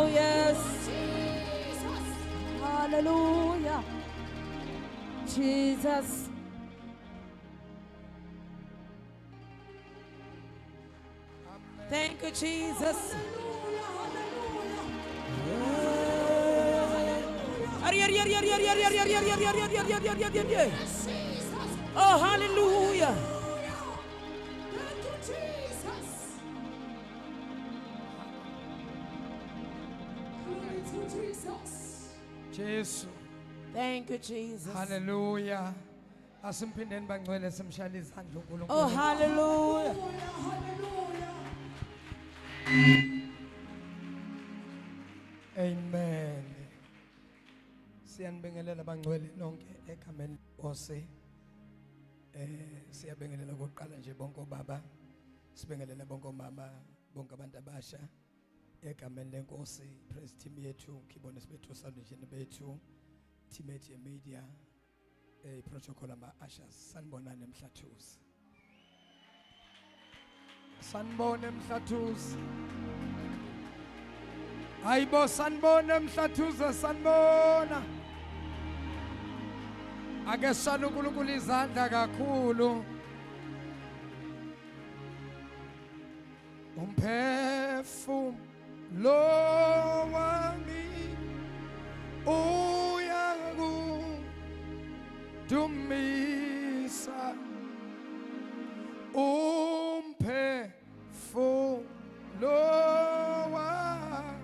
Oh, yes. Hallelujah. Jesus. Thank you, Jesus. Oh, hallelujah. Jesus. Thank you, Jesus. Hallelujah. Asimpindeni bangcwele simshayela izandla uNkulunkulu. Oh, hallelujah. Amen. Siyanibingelela bangcwele nonke egameni lenkosi. Siyabengelela okokuqala nje bonke obaba. Sibingelela bonke omama, bonke abantu abasha. Egameni lenkosi, praise team yethu, kibone sibethu salvation bethu, team yethu media, protocol ama ushers. Sanibonani emhlathuzi. Sanibona emhlathuzi. Hayibo sanibona emhlathuzi sanibona. Ake sishane uNkulunkulu izandla kakhulu. Umphefumulo wami uyakudumisa. Umphefumulo wami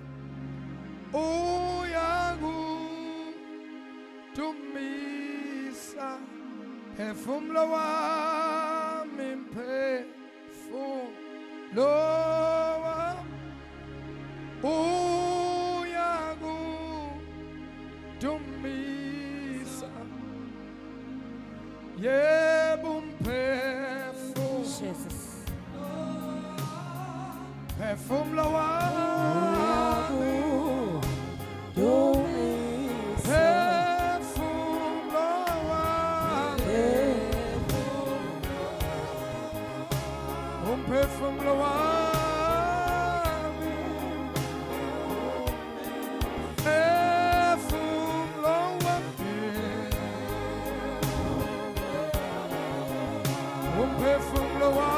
uyakudumisa. Phefumulo wami phefumulo uyakudumisa. Yebo Jesus. phefumulo wami Dumisa. phefumulo wami umphefumulo wami phefumulo wami umphefumulo wami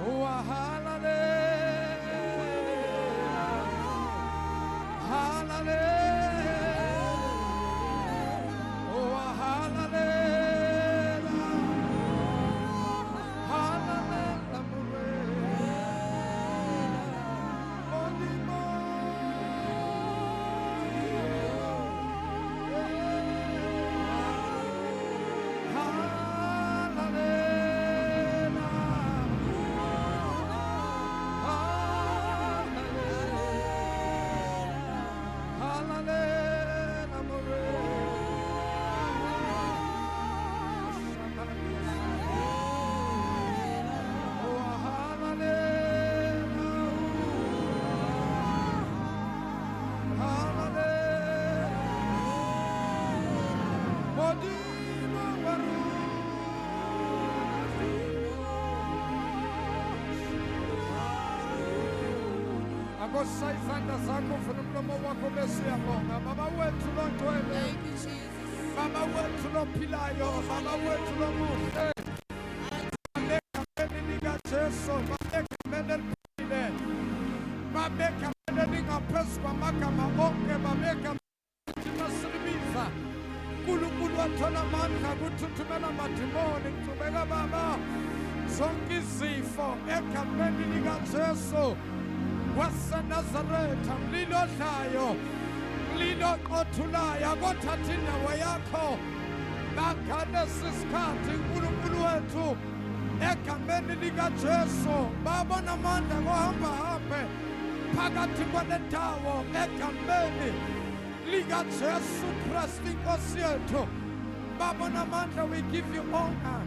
Oh, hallelujah. Hallelujah. Oh, hallelujah. Akosa izandla zakho uvule umlomo wakho bese uyabonga. Baba wethu longcwele, Thank you, Jesus. Baba wethu lophilayo, Baba wethu lomuhle. Egameni likaJesu, egameni eliphile, Baba egameni elingaphezu kwamagama onke, Baba egameni thina silibiza. uNkulunkulu wathola amandla ukuthuthumela amadimoni, ngithubeka Baba zonke izifo egameni likaJesu waseNazaretha, mlilo odlayo, mlilo oqothulayo, akothatha indawo yakho nagalesi sikhathi. uNkulunkulu wethu egameni likaJesu, babona amandla kohambahambe phakathi kwale ndawo egameni likaJesu Kristu inkosi yethu. Babona amandla, we give you honor.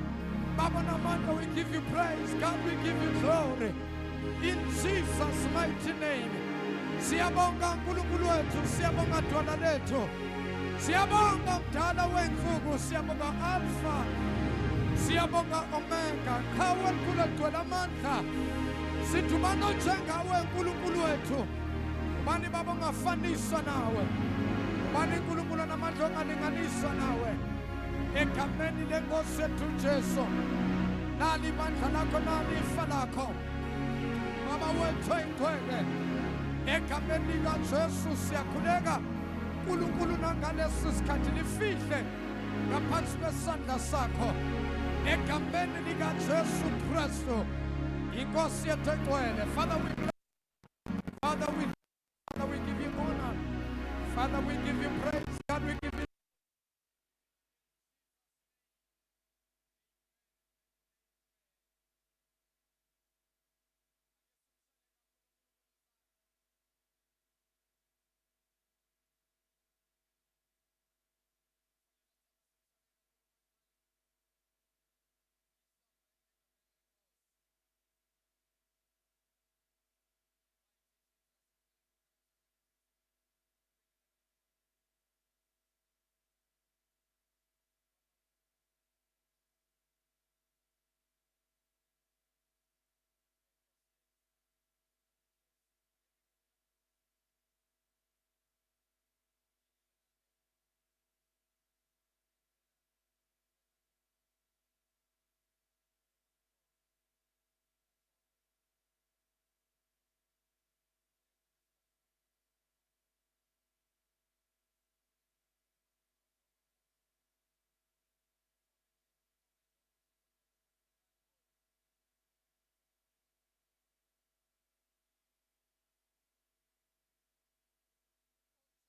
Babona amandla, we give you praise. God, we give you glory. In Jesus' mighty name. Siyabonga uNkulunkulu wethu, siyabonga Dwala lethu, siyabonga Mdala wensuku, siyabonga Alpha, siyabonga Omega. Khawe Nkulunkulu egcwele amandla, sithubana njengawe uNkulunkulu wethu. Ubani Baba ongafaniswa nawe, ubani uNkulunkulu onamandla ongalinganiswa nawe. Egameni lenkosi yethu Jesu, nali ibandla lakho, nali ifa lakho. Baba wethu oyingcwele, egameni likaJesu siyakhuleka uNkulunkulu nangalesi sikhathi lifihle ngaphansi kwesandla sakho egameni likaJesu Kristu inkosi yethu engcwele. Father, we give you honor. Father, we give you praise. God, we give you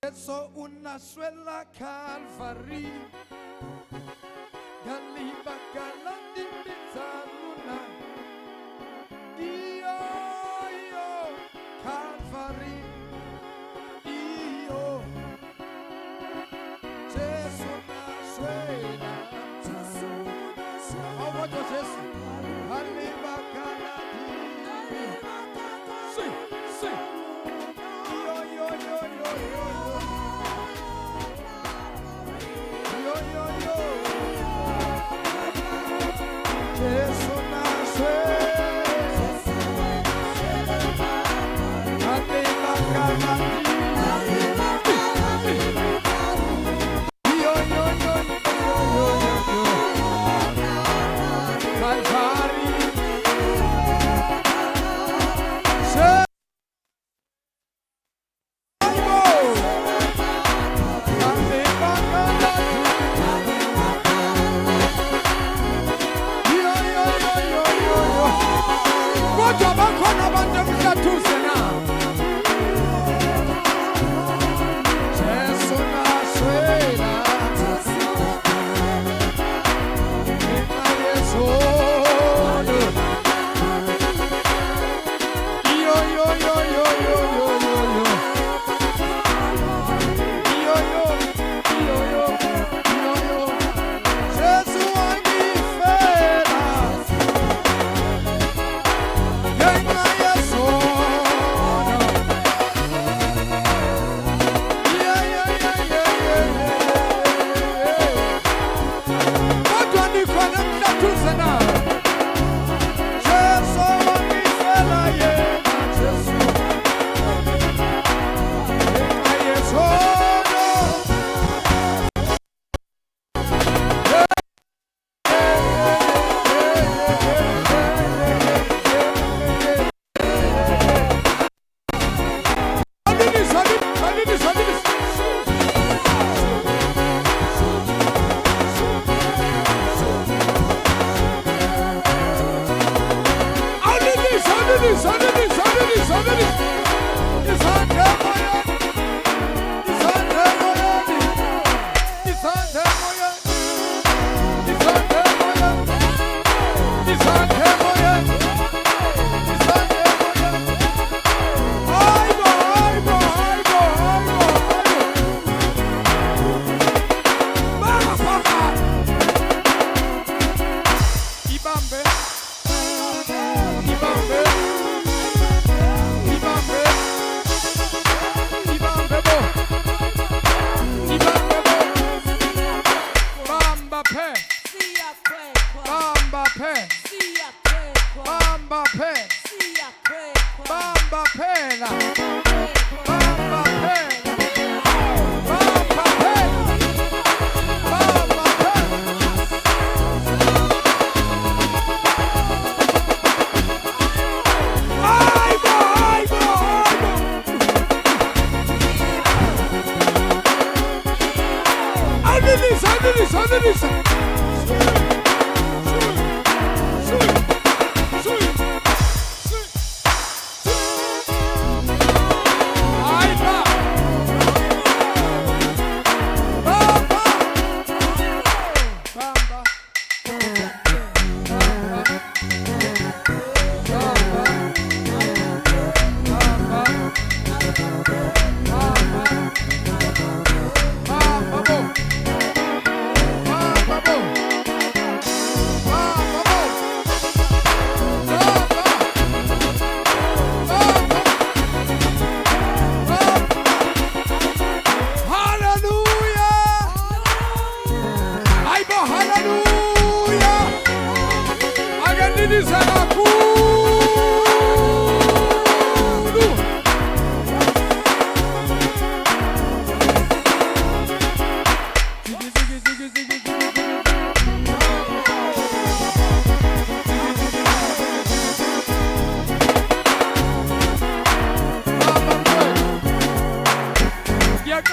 Yesu unaswela Calvary, galiba galandi bizaruna, iyo Calvary, iyo Yesu unaswela, oh what was Yesu? Galiba galandi, sing, yo.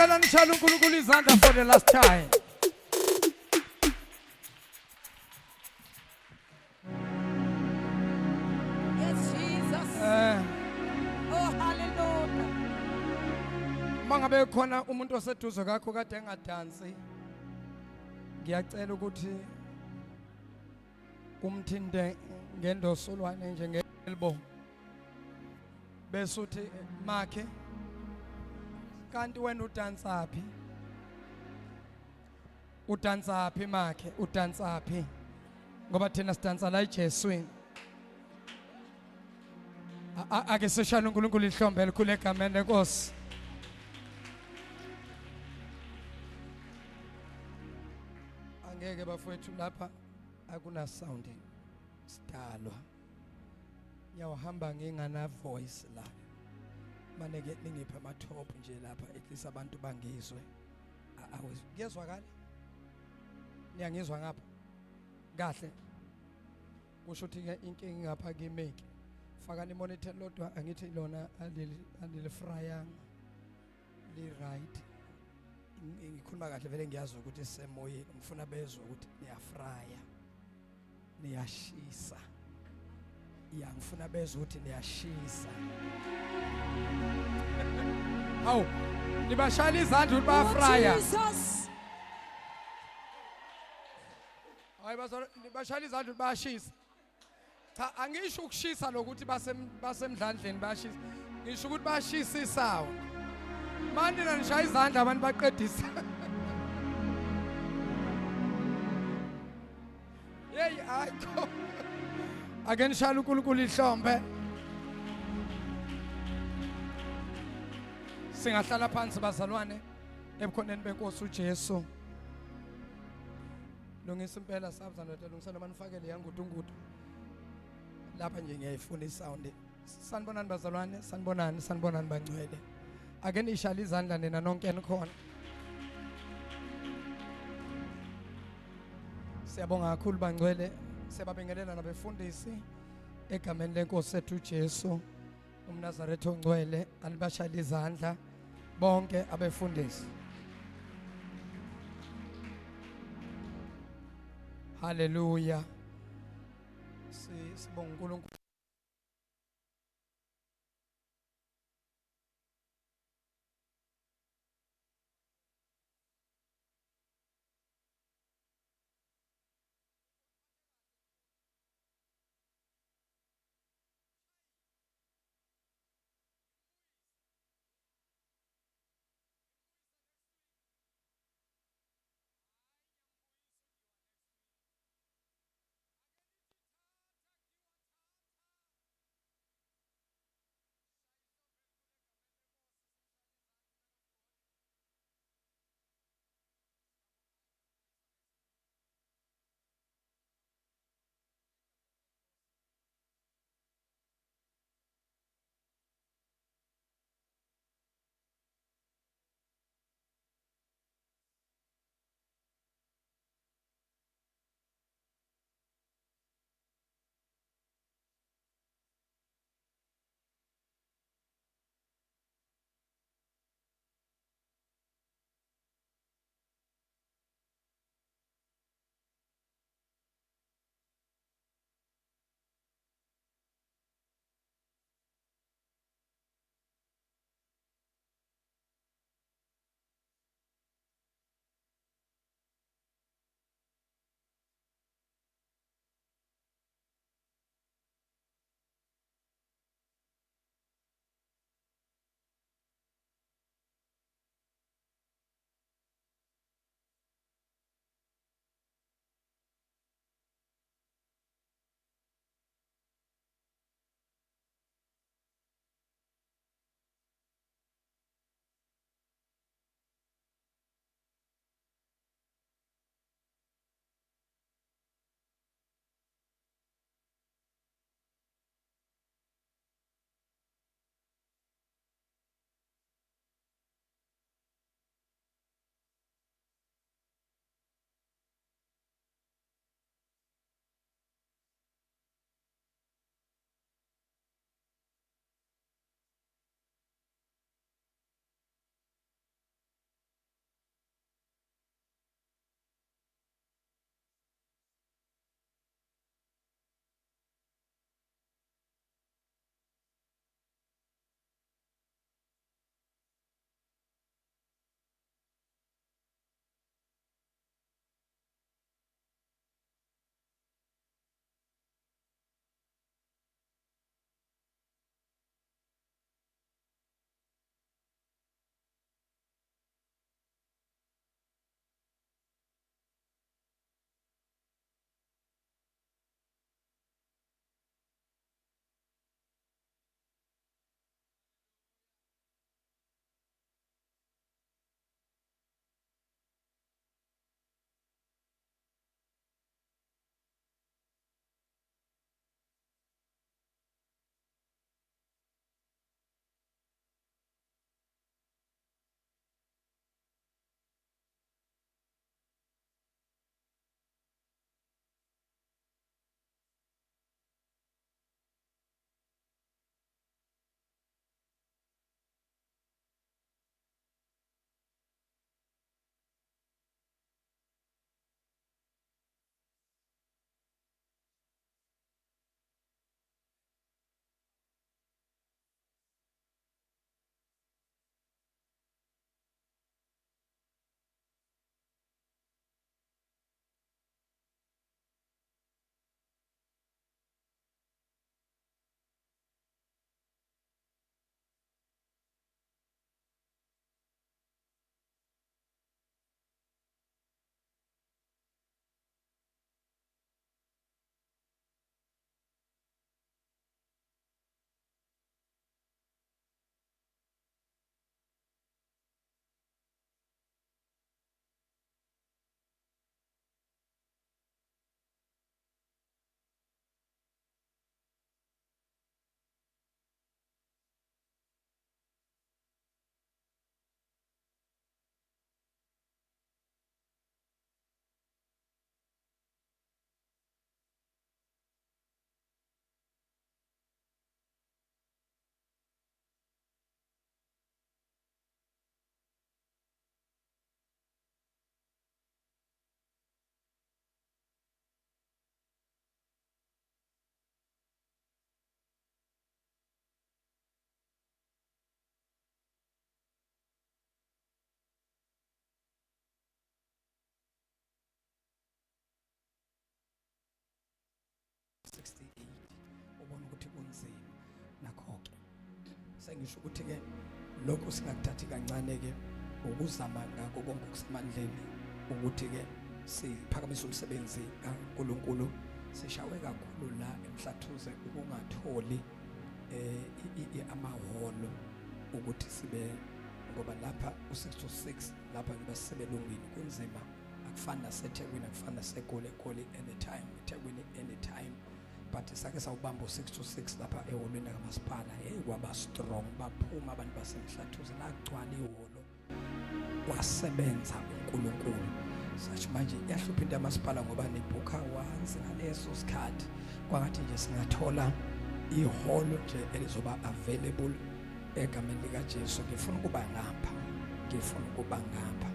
ngicela nishale uNkulunkulu izandla for the last time. Yes, Jesus. Oh, hallelujah. Mangabe khona umuntu oseduze kakho kade engadansi, ngiyacela ukuthi umthinte ngendosolwane njengelbo bese uthi makhe kanti wena udansaphi makhe udansaphi ngoba thina sidansa la eJeswini. Ake sishaya uNkulunkulu ihlombe likhulu egameni lenkosi. Angeke bafowethu lapha akuna sound sidalwa. Ngiyahamba ngingana voice la. Maneke ningiphe ama top nje lapha at least abantu bangizwe. Ngiyezwakala? Niyangizwa ngapha? Kahle. Kusho ukuthi ke inkingi ngapha kimeki. Faka ni monitor lodwa angithi lona alile fryang li right. Ngikhuluma kahle vele ngiyazi ukuthi sisemoyeni ngifuna bezwe ukuthi niyafraya niyashisa ngifuna bezwe ukuthi niyashisa. Hawu nibashaya izandla ukuthi bayafraya. Jesus. Hayi nibashaya izandla ukuthi bayashisa. Cha angisho ukushisa lokuthi basemdlandleni bayashisa. Ngisho ukuthi bayashisa isawu. Manje nishaya izandla abantu baqedisa. Hey ayikho. Ake nishaya uNkulunkulu ihlombe. Singahlala phansi bazalwane ebukhoneni benkosi uJesu. Lungisa impela sabuzana lungisa noma nifakele yangudugudu. Lapha nje ngiyayifuna isound. Sanibonani bazalwane, sanibonani bangcwele. Ake nishaya izandla nina nonke enikhona. Siyabonga kakhulu bangcwele, siyababingelela nabefundisi egameni lenkosi ethu uJesu uMnazaretha ongcwele, alibashaya izandla bonke abefundisi. Hallelujah. Sibonga uNkulunkulu. sengisho ukuthi ke lokho singakuthathi kancane ke ukuzama ngakho konke okusemandleni ukuthi ke siphakamise umsebenzi kaNkulunkulu, sishawe kakhulu la emhlathuze ukungatholi amaholo ukuthi sibe, ngoba lapha u6 to 6 lapha ngiba sisebelungini kunzima, akufani naseThekwini, akufani naseGoli. Anytime eThekwini anytime, but sake sawubamba u6 to 6 lapha eholweni kamasipala. Hey, kwaba strong, baphuma abantu basemhlathuze, lagcwala ihholo, wasebenza uNkulunkulu. Sathi manje yahlupha into yamasipala ngoba nibhukha once ngaleso sikhathi, kwangathi nje singathola ihholo nje elizoba available egameni likaJesu. Ngifuna ukuba ngapha, ngifuna ukuba ngapha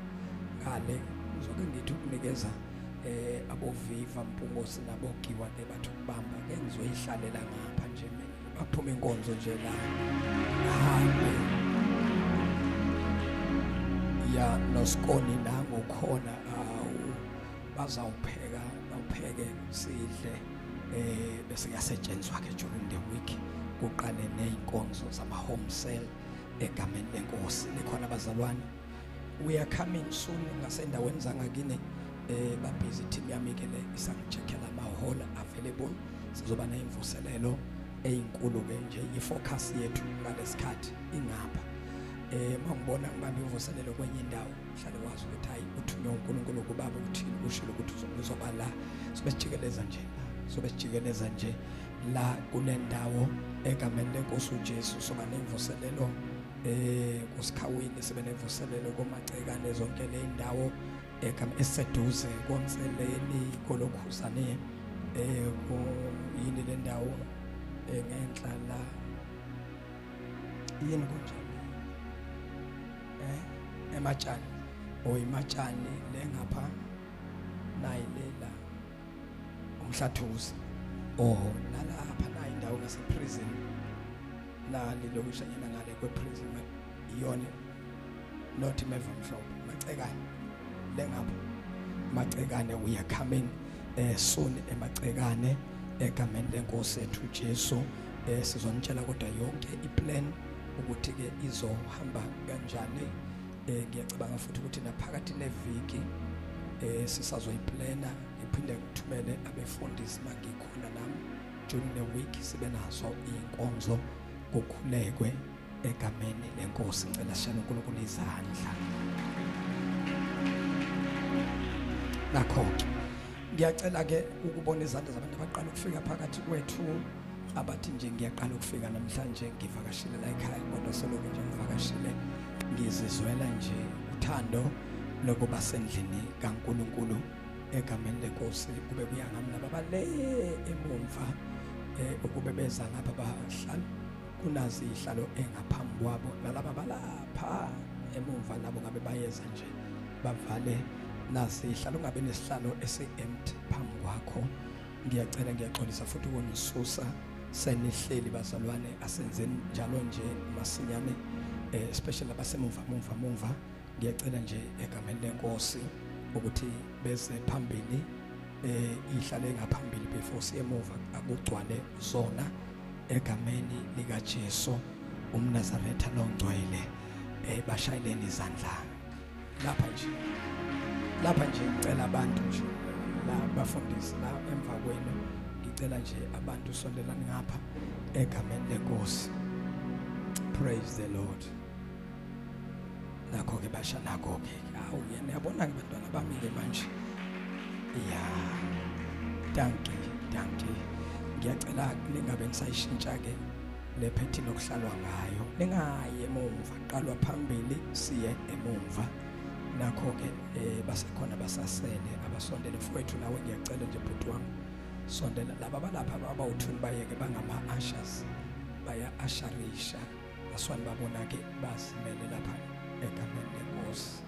ngale ngizoke ngithi ukunikeza aboviva Mpungose nabogiwa nebathu kubamba ke ngizoyihlalela ngapha nje mina, baphuma inkonzo nje la hambe ya noSkoni nangokhona bazawupheka, bawupheke sidle bese kuyasetshenzwa ke during the week, kuqale neinkonzo zama home cell egameni lenkosi. Likhona abazalwane, we are coming soon ngasendaweni zangakini, babhizi team yami ke le isangicheckela amaholo available. Sizoba nemvuselelo eyinkulu ke nje, ifocus yethu ngalesikhathi ingapha. Mangibona ngibambe imvuselelo kwenye indawo, hlale wazi ukuthi hayi uthunywa uNkulunkulu kubaba ukuthini, ushilo ukuthi uzoba la, sobe sijikeleza nje, sobe sijikeleza nje la kule ndawo egameni lenkosi uJesu. Soba nemvuselelo kusikhawini, sibe nemvuselelo komagcekane, zonke le indawo eseduze koMtseleni, kolokhuzane, yini le ndawo ngenhla la yini kunjani ematshani imatshani lengapha nayilela umhlathuzi nalapha nayi indawo ngaseprison nalilokushanyana ngale kweprison, iyona not Mevamshop, Macekane lengapha Macekane. We are coming soon eMacekane egameni lenkosi ethu Jesu. Sizonitshela kodwa yonke iplan ukuthi ke izohamba kanjani. Ngiyacabanga futhi ukuthi naphakathi neviki sisazoyiplana, ngiphinde ngithumele abefundisi mangikhona nami during the week, sibe nazo inkonzo kukhulekwe egameni lenkosi. Ngicela sishane uNkulunkulu izandla. Nakho ngiyacela ke ukubona izandla zabantu abaqala ukufika phakathi kwethu, abathi nje ngiyaqala ukufika namhlanje, ngivakashile la ekhaya kodwa selokhu nje ngivakashile, ngizizwela nje uthando lokuba sendlini kaNkulunkulu egameni lenkosi. Kube kuyangami laba bale emumva ukube beza ngapha bahlala kunazi ihlalo engaphambi kwabo, nalaba balapha emumva nabo ngabe bayeza nje bavale nazi ihlalo, ungabe nesihlalo esi-empty phambi kwakho. Ngiyacela, ngiyaxolisa futhi ukunisusa senihleli bazalwane, asenzeni njalo nje masinyane, especially abasemumva. Ngiyacela nje egameni lenkosi ukuthi beze phambili, ihlale ngaphambili before siye emuva, akugcwale zona egameni likaJesu umNazaretha longcwele. Bashayeleni izandla lapha nje ngicela abantu nje la bafundisi la emva kwenu, ngicela nje abantu sondelani ngapha egameni lenkosi. Praise the Lord. Nakho ke basha, nakho ke awu yena yabona ke bantwana bami ke manje, ya danki. Ngiyacela lingabe nisayishintsha ke le pattern okuhlalwa ngayo, lingaye emumva, qalwa phambili siye emumva. Nakho ke basekhona basasele abasondele mfowethu, nawe ngiyacela nje bhuti wami, sondela laba balapha abawuthuni bayeke bangama-ushers, baya-asharisha baswani babona ke basimele lapha egameni lenkosi.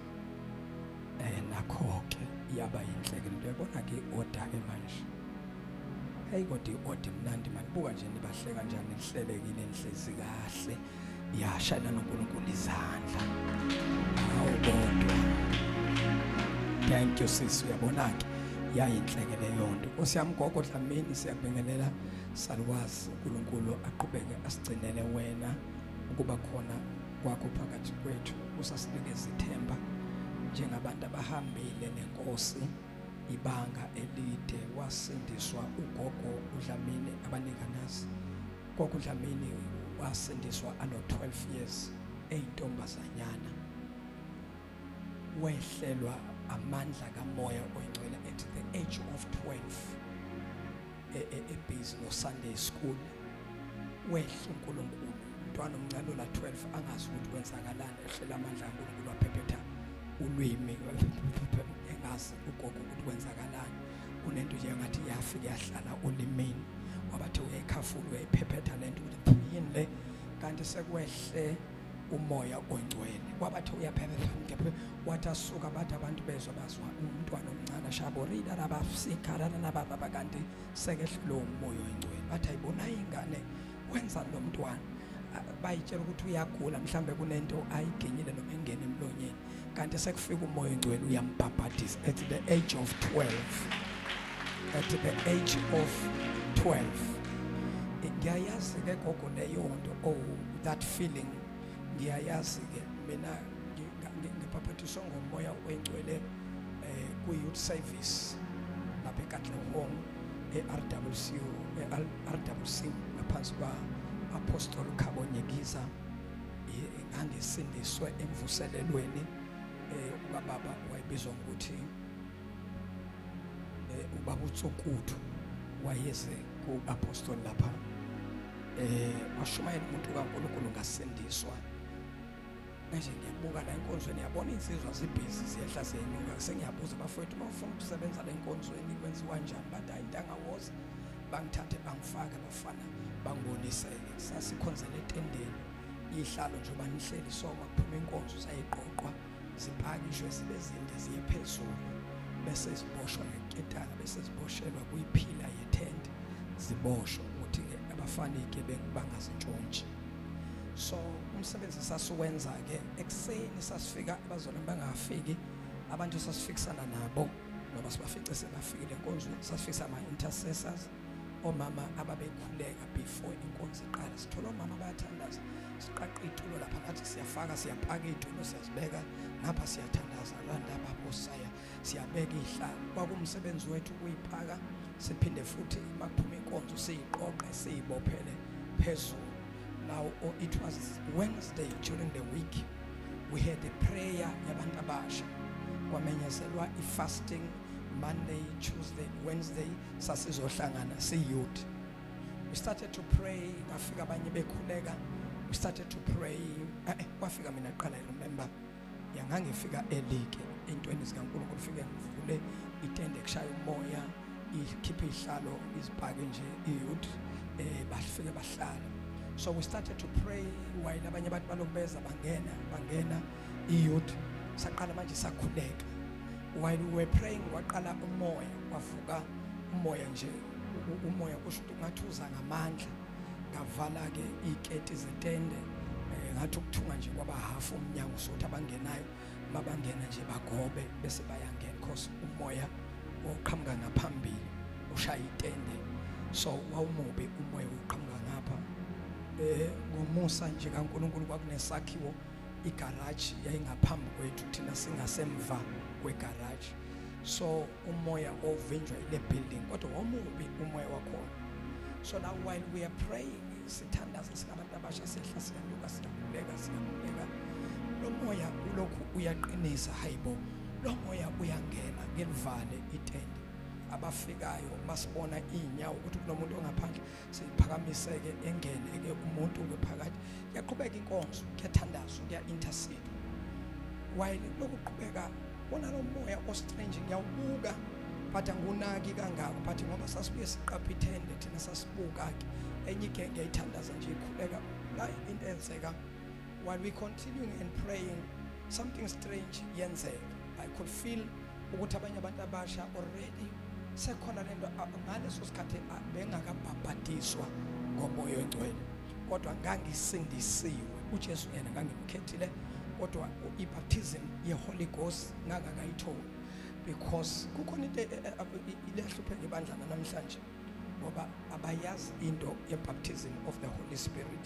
Nakho ke yaba yinhleke into yabona ke oda ke manje, hayi kodwa i-odi mnandi mani, buka nje nibahle kanjani, nihlelekile, nihlezi kahle, yashayela noNkulunkulu izandla. Hawu kodwa thank you sis, uyabona ke yayinhleke leyo nto. Nkosi yami gogo Dlamini, siyakubingelela, salukwazi uNkulunkulu aqhubeke asigcinele wena ukuba khona kwakho phakathi kwethu usasinikeza ithemba njengabantu abahambile nenkosi ibanga elide. Wasindiswa ugogo uDlamini abanikanazi. Ugogo uDlamini wasindiswa ano 12 years eyintombazanyana. Wehlelwa amandla kamoya oyingcwele at the age of 12 ebhizi no Sunday school. Wehla uNkulunkulu, umntwana omncane ola 12 angazi ukuthi kwenzakalani, ehlela amandla kaNkulunkulu waphephetha ulwimi engazi ugogo ukuthi kwenzakalani. Kunento nje ngathi yafika yahlala ulimini, wabathe uyayikhafula uyayiphephetha lento ukuthi yini le, kanti sekwehle umoya ongcwele. Wabathe uyaphephetha, wathi asuka bathi abantu bezwa bazwa umntwana omncane shaborida labasikhala nababa, kanti sekehle lo moya ongcwele. Bathi ayibona ingane wenza lo mntwana, bayitshela ukuthi uyagula, mhlambe kunento ayiginyile noma ingene emlonyeni, kanti sekufika umoya ongcwele uyambhabhadisa at the age of 12. At the age of 12. Ngiyayazi ke gogo leyo nto, that feeling ngiyayazi ke mina. Ngibhabhadiswa ngomoya oyingcwele ku-youth service lapha eKatlehong RWC ngaphansi kwa-Apostle Khabo Nyekiza. Ngangisindiswe emvuselelweni ukababa wayebizwa ngokuthi ubaba uTsokuthu, wayeze ku-Apostle lapha washumayela umuntu kaNkulunkulu ngasindiswa. Manje ngiyabuka la enkonzweni, yabona insizwa zibhizi ziyehla zenyuka, sengiyabuza bafowethu bafuna ukusebenza la enkonzweni kwenziwa kanjani. Bathi hayi ntangawoza, bangithathe bangifake abafana bangiboniseke. Sasikhonzela etendeni, ihlalo nje banihleli soma, kuphuma inkonzo sayiqoqwa, zipakishwe zibe zinde ziye phezulu, bese ziboshwa ngeketana, bese ziboshelwa kuyiphila yethente, ziboshwa ukuthi ke abafana igebengu bangazintshontshi. So umsebenzi sasuwenza ke ekseni, sasifika abazalwane bangafiki, abantu sasifikisana nabo ngoba sibafice sebafikile enkonzweni. Sasifikisa ama-intercessors, omama ababekhuleka before inkonzo iqala. Sithola omama bayathandaza, siqaqa itulo lapha ngathi siyafaka, siyapaka itulo, siyazibeka ngapha, siyathandaza landa babosaya, siyabeka ihlalo. Kwakumsebenzi wethu ukuyipaka, siphinde futhi makuphuma inkonzo siyiqoqe siyibophele phezulu. Now it was Wednesday during the week, we had a prayer yabantu abasha, kwamenyezelwa i-fasting Monday, Tuesday, Wednesday, sasizohlangana si-youth. We started to pray, ngafika abanye bekhuleka, we started to pray. Kwafika mina qala, I remember yangangifika elike entweni zikaNkulunkulu, fike ngivule itende kushaya umoya, ikhiphe ihlalo, izipake nje i-youth, bafike bahlala. So we started to pray while abanye abantu balokubeza bangena i-youth, saqala manje sakhuleka. While we were praying, waqala umoya, wavuka umoya nje, umoya kusho ukuthi ngathuza ngamandla, ngavala ke iketi zetende, ngathi ukuthunga nje kwaba half umnyango sokuthi abangenayo mabangena nje bagobe bese bayangena, because umoya oqhamuka ngaphambili ushaya itende. So wawumubi umoya oqhamuka ngapha. Ngomusa nje kaNkulunkulu kwakunesakhiwo, igaraji yayingaphambi kwethu, thina singasemva kwegarage. So umoya ovinjwa ile building, kodwa wamubi umoya wakhona. So now while we are praying, sithandaza singabantu abasha, sehla siyakhuleka, lo moya ulokhu uyaqinisa, hayibo, lo moya uyangena ngelivale itende. Abafikayo masibona inyawo ukuthi kunomuntu ongaphandle, siphakamiseke engene ke umuntu ophakathi, yaqhubeka inkonzo, kuyathandazwa, kuya-intercede. While lokuqhubeka bona lo moya ostrange ngiyawubuka, but angunaki kangako, but ngoba sasibuye siqapha ithende thina sasibuka ke enye ke ngiyayithandaza nje ikhuleka la into enzeka. While we continuing and praying, something strange yenzeka. I could feel ukuthi abanye abantu abasha already sekhona lento ngaleso sikhathi bengakabhabhadiswa ngomoya ongcwele, kodwa ngangisindisiwe. uJesu yena ngangimkhethile, kodwa i-baptism ye-Holy Ghost ngangakayitholi, because kukhona into ilehlupheke ebandlana namhlanje ngoba abayazi into ye-baptism of the Holy Spirit.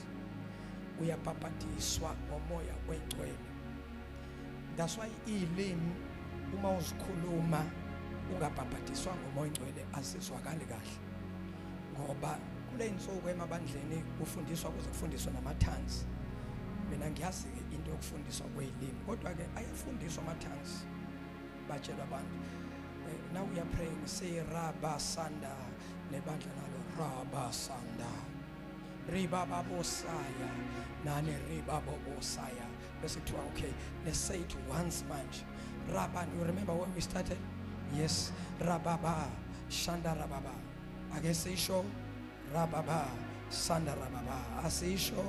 uyabhabhadiswa ngomoya oyingcwele. That's why ilimi uma uzikhuluma ungabhabhadiswa ngomoya oyingcwele asizwakali kahle, ngoba kule insuku emabandleni kufundiswa kuze kufundiswe nama-tongues. Mina ngiyazi into yokufundiswa kwezilimi, kodwa ke ayafundiswa ama-tongues. Batshelwa abantu now we are praying, say Rabba Sanda, nebandla nalo Rabba Sanda, Riba Babosaya, Nane Riba Babosaya. Let's okay, let's say it once much. Rabba, you remember when we started? Yes, Rababa Shanda Rababa. I guess say show Rababa Sanda Rababa. I say show.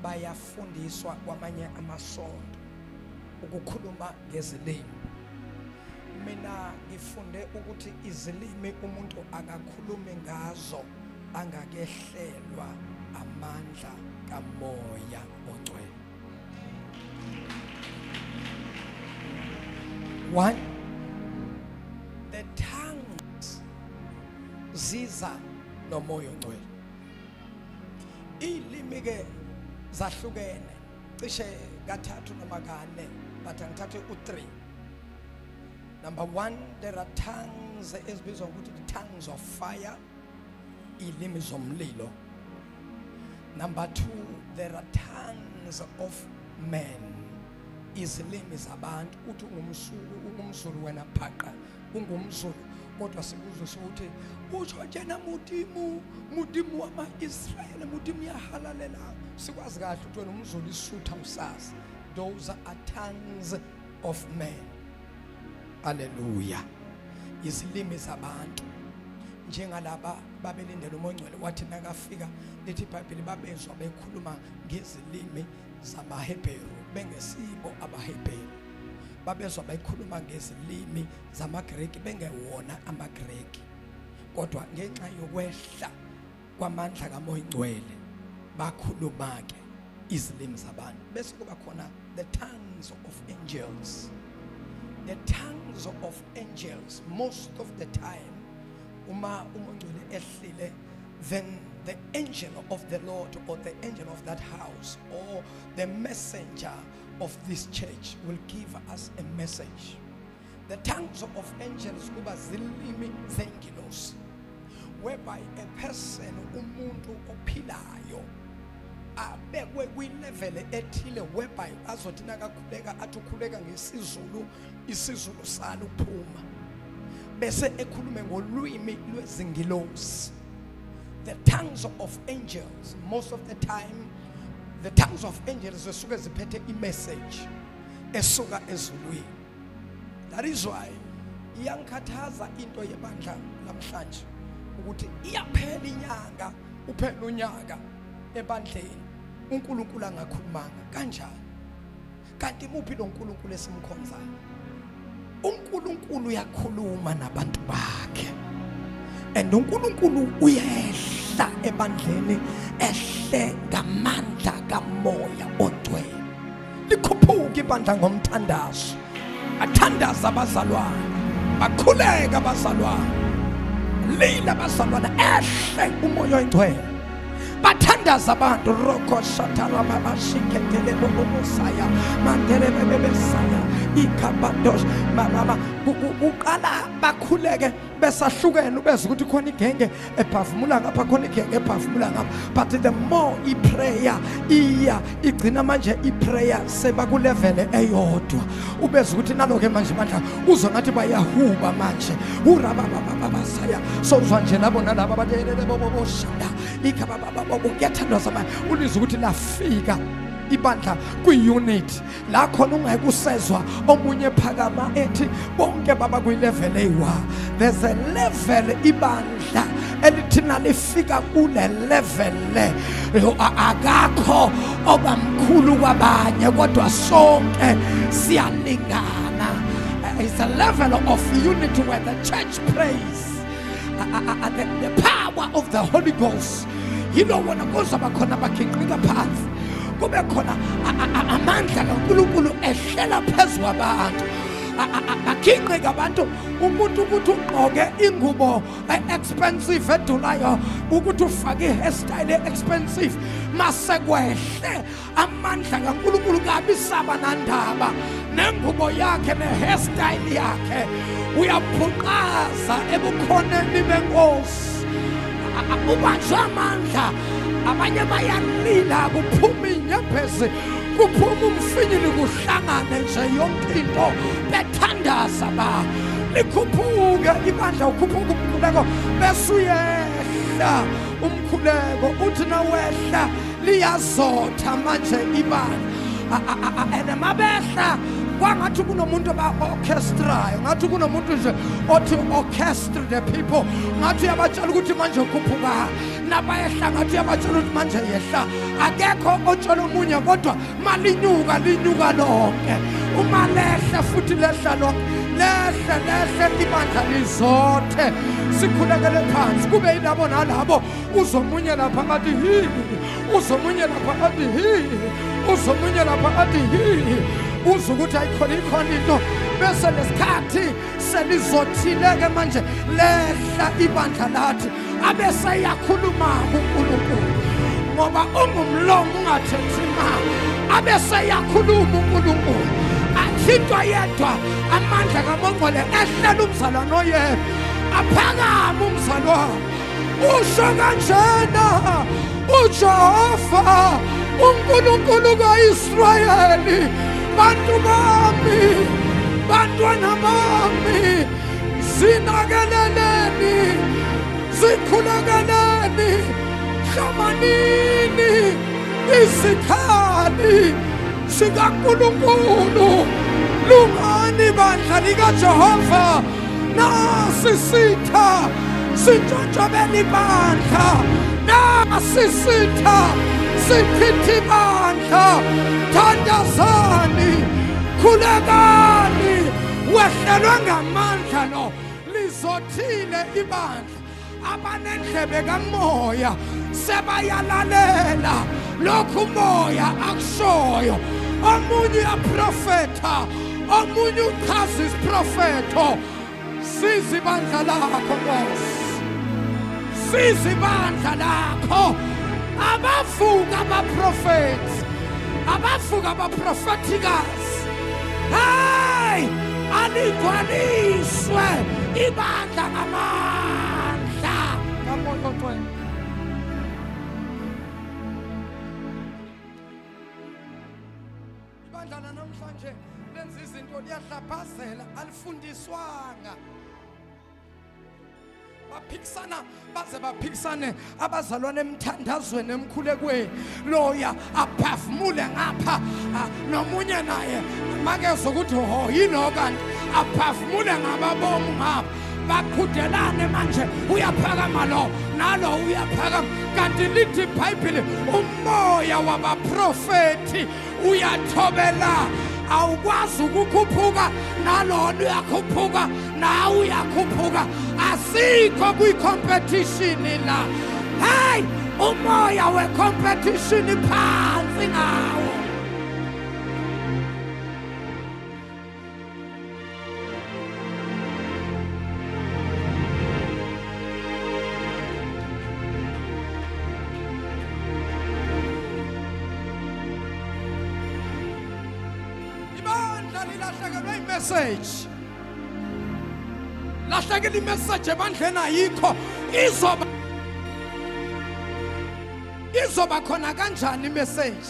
Bayafundiswa kwamanye amasondo ukukhuluma ngezilimi. Mina ngifunde ukuthi izilimi umuntu akakhulume ngazo angakehlelwa amandla kamoya ongcwele. One, the tongues ziza nomoya ongcwele. Ilimi ke zahlukene cishe kathathu noma kane, but angithathe u3. Number one, there are tongues ezibizwa ukuthi the tongues of fire, ilimi zomlilo. Number two, there are tongues of men, izilimi zabantu. Uthi ungumZulu wena phaqa, ungumZulu kodwa sikuzwe sokuthi utsho njena mudimu wama-Israyeli, mudimu yahalalela. Sikwazi kahle ukuthi wena umZulu isutha usazi. Those are tongues of men. Hallelujah. Izilimi zabantu njengalaba babelindele umoya ongcwele wathi nakafika lithi iBhayibheli babezwa bekhuluma ngezilimi zamaHebheru bengesibo abaHebheru. Babezwa bekhuluma ngezilimi zamaGreki bengewona amaGreki, kodwa ngenxa yokwehla kwamandla kamoya ongcwele bakhuluma ke izilimi zabantu. Bese kuba khona the tongues of angels. The tongues of angels, most of the time uma ungcwele ehlile, then the angel of the Lord or the angel of that house or the messenger of this church will give us a message. The tongues of angels kuba zilimi zengilosi, whereby a person, umuntu ophilayo, abekwe kwi-level ethile whereby azothi nakakhuleka athi ukhuleka ngesizulu, isizulu salo uphuma bese ekhulume ngolwimi lwezingilosi. The tongues of angels, most of the time the tongues of angels zisuke ziphethe i-message esuka ezulwini. That is why iyangikhathaza into yebandla namhlanje ukuthi iyaphela inyanga, uphela unyaka ebandleni uNkulunkulu angakhulumanga kanjani. Kanti muphi lo nkulunkulu esimkhonzayo? uNkulunkulu uyakhuluma nabantu bakhe, and uNkulunkulu uyehla ebandleni ehle ngamandla kamoya ongcwele. Likhuphuka ibandla ngomthandazo, athandaza abazalwane, bakhuleka abazalwane, lila abazalwane, ehle umoya ongcwele, bathandaza abantu. Roko shatara mama shiketele bobosaya mandele bebesaya ikabandos mama uqala bakhuleke besahlukene ubeze ukuthi khona igenge ephafumula ngapha, khona igenge ephafumula ngapha. But the more iprayer iya igcina manje iprayer seba ku level eyodwa, ubeze ukuthi naloke manje manje uzwe ngathi bayahuba manje uraba babasaya sozwa nje nabo nalabo abadelele boboshanda ikababa ukuyathandwa manje ulizwe ukuthi lafika ibandla kwi-unit la khona ungekusezwa omunye phakama ethi bonke baba kwi-level eyi-1. There's a level ibandla elithina lifika kule level akakho obamkhulu kwabanye kodwa sonke siyalingana. It's a level of unity where the church prays the power of the Holy Ghost. Yilo wona kuzaba khona bakhinqika phansi, kube khona amandla kaNkulunkulu ehlela phezu kwabantu, akhinqike abantu umuntu ukuthi ugqoke ingubo expensive edulayo ukuthi ufake hairstyle expensive masekwehle amandla kaNkulunkulu kabi saba nandaba nengubo yakhe nehairstyle yakhe uyaphuqaza ebukhoneni benkosi ubanjwe amandla abanye bayalila kuphuma inyembezi kuphuma umfinyili kuhlangane nje yonke into bethandaza ba likhuphuke ibandla ukhuphuka umkhuleko bese uyehla umkhuleko uthi nawehla liyazotha manje ibandla ene mabehla kwangathi kunomuntu ba-orchestrayo ngathi kunomuntu nje othi orchestra the people ngathi uyabatshela ukuthi manje ukhuphuka nabayehla ngathi uyabatshela ukuthi manje yehla akekho otshela omunye kodwa linyuka lonke uma lehla futhi lehla lonke lehle ibandla lizothe sikhulekele phansi kube yilabo nalabo uzomunye lapha athi hi uzomunye lapha athi hi uzomunye lapha athi hi uzukuthi ayikhona into bese lesikhathi selizothileke manje lehla ibandla lathi abese yakhuluma uNkulunkulu ngoba ungumlomo ungathethi ma abese yakhuluma uNkulunkulu akhitwa yedwa amandla kaMongcwele ehlela umzalwane oyedwa aphakama umzalwane usho kanjena uJehova uNkulunkulu kaIsrayeli bantu bami bantwana bami zinakeleleni zikhulakeleni hlamanini isikhali sikaNkulunkulu lungani bandla likaJehova nasisitha sintshontshabela ibandla nasisitha sichitha ibandla thandazani khulekani wehlelwe ngamandla lo lizothile ibandla abanendlebe kamoya sebayalalela lokhu umoya akushoyo omunye uyaprofetha omunye uchaza isiprofetho siza ibandla lakho Nkosi siza ibandla lakho abavuka abaprofethi abavuka abaprofetikazi hey aligcwaliswe ibandla ngamandla kamoya oqwele ibandla namhlanje lenza izinto liyahlaphazela alifundiswanga baphikisana baze baphikisane abazalwane emthandazweni emkhulekweni loya aphafumule ngapha nomunye naye makezwe ukuthi ho yino kanti aphafumule ngababomu ngapha baqhudelane manje uyaphakama lo nalo uyaphakama kanti lithi iBhayibheli umoya wabaprofeti uyathobela awukwazi ukukhuphuka nalona uyakhuphuka nawe uyakhuphuka asikho kwi-competition la hey umoya we-competition phansi ngawo message lahlekile imessage ebandleni ayikho izoba khona kanjani imessage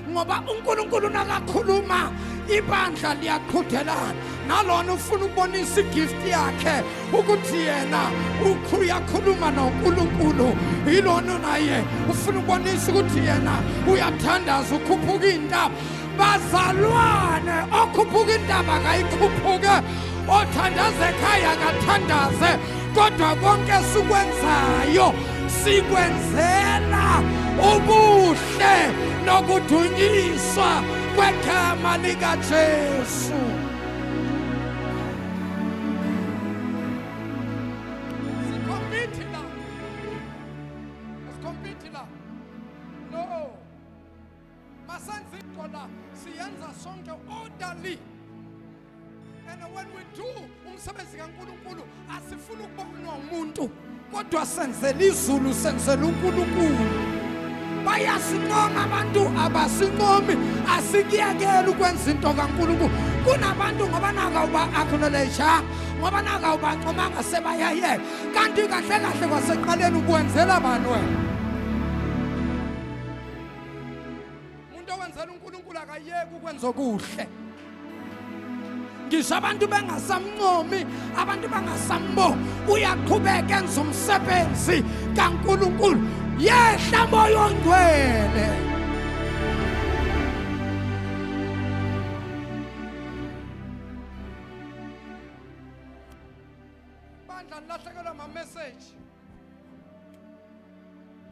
ngoba uNkulunkulu nakakhuluma ibandla liyaqhudelana nalona ufuna ukubonisa igift yakhe ukuthi yena uyakhuluma noNkulunkulu yilona naye ufuna ukubonisa ukuthi yena uyathandaza ukhuphuka indaba bazalwane okhuphuka indaba kayikhuphuke othandaza ekhaya kathandaze kodwa konke sikwenzayo sikwenzela ubuhle nokudunyiswa kwegama likaJesu no masenze into la siyenza sonke orderly And when we do umsebenzi kaNkulunkulu asifuni ukubonwa umuntu kodwa senzela izulu senzela uNkulunkulu. Bayasincoma abantu abasincomi asikiyekela ukwenza into kaNkulunkulu. Kunabantu ngoba naka uba acknowledge ngoba naka uba ncomanga sebayayeka kanti kahle kahle kwaseqaleni ukwenzela bani wena. Umuntu owenzela uNkulunkulu akayeki ukwenza okuhle. Ngisho abantu bengasamncomi abantu bangasamboni uyaqhubeka enza umsebenzi kaNkulunkulu. Yehla moya ongcwele. Bandla nilahlekelwa ama-message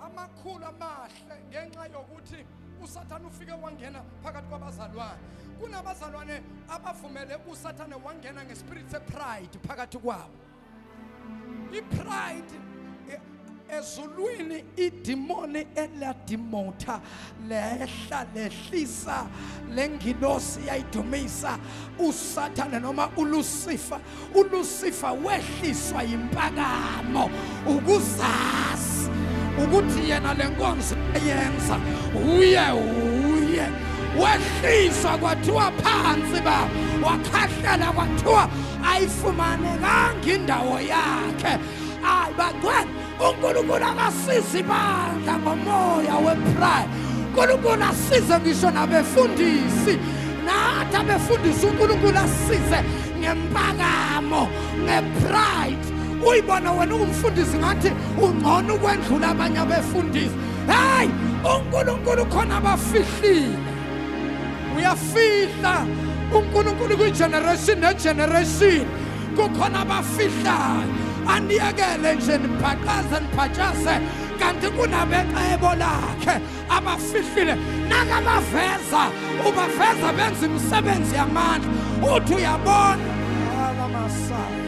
amakhulu amahle ngenxa yokuthi uSathane ufike wangena phakathi kwabazalwane. Kunabazalwane abavumele uSathane wangena ngespirit sepride phakathi kwabo. Ipride ezulwini idimoni eladimota lehla lehlisa lengilosi yayidumisa uSathane noma uLucifer. uLucifer wehliswa impakamo ukuzazi ukuthi yena lenkonzo eyenza uye wehliswa kwathiwa phansi ba wakhahlela kwathiwa ayifumanekanga indawo yakhe. Ayi bangcwele uNkulunkulu akasizi bandla ngomoya wepride. uNkulunkulu asize ngisho nabefundisi nathi abefundisi uNkulunkulu asize ngempakamo ngepride. Uyibona wena ungumfundisi ngathi ungcono ukwendlula abanye abefundisi. Hey uNkulunkulu khona abafihlile. Uyafihla uNkulunkulu kwigeneration negeneration kukhona abafihlayo. Aniyekele nje nibhaqaze nibhatshaze kanti kunabecebo lakhe abafihlile nakabaveza ubaveza benza imisebenzi yamandla uthi uyabona alamasaya.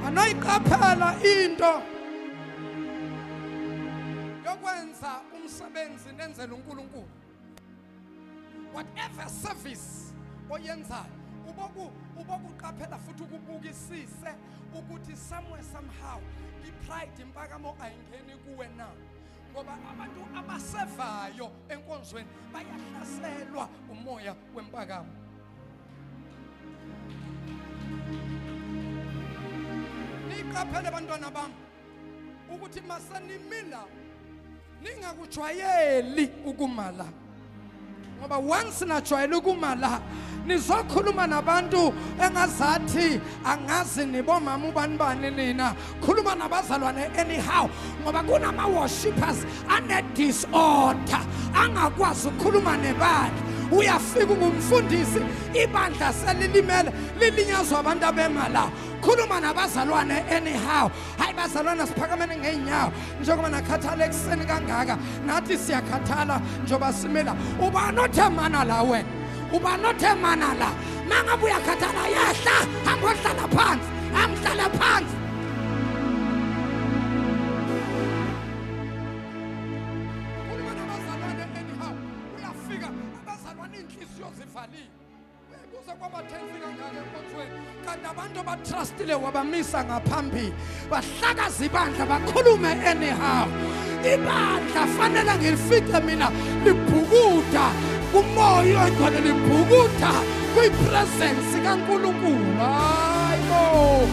Anoyiqaphela into yokwenza umsebenzi nenzela uNkulunkulu. Whatever service oyenzayo ubokuqaphela futhi ukubukisise ukuthi somewhere somehow ipride impakamo ayingeni kuwe na. Ngoba abantu abasevayo enkonzweni bayahlaselwa umoya wempakamo. Niqaphele bantwana bami ukuthi masanimila ningakujwayeli ukumala. Ngoba once najwayela ukumala nizokhuluma nabantu engazathi angazi nibomama ubanibani nina. Khuluma nabazalwane anyhow ngoba kunama worshippers ane disorder angakwazi ukukhuluma nebandla. Uyafika ngumfundisi ibandla selilimele lilinyazwa abantu abemala. Khuluma nabazalwane anyhow. Hayi bazalwane siphakamene ngeenyawo njengoba nakhathala ekseni kangaka nathi siyakhathala njoba simela. Uba nothemana la wena. Uba nothemana la. Mangabe uyakhathala yehla hamba uhlala phansi. Hamhlala phansi. Khuluma nabazalwane anyhow. Uyafika abazalwane inhliziyo zivaliwe. Ubuza kwabathenzi kangaka enkonzweni kanti abantu abatrustile wabamisa ngaphambili bahlakaza ibandla bakhulume anyhow. Ibandla fanele ngilifice mina libhukuda kumoya ongcwele libhukuda kwipresence kaNkulunkulu. Hayibo.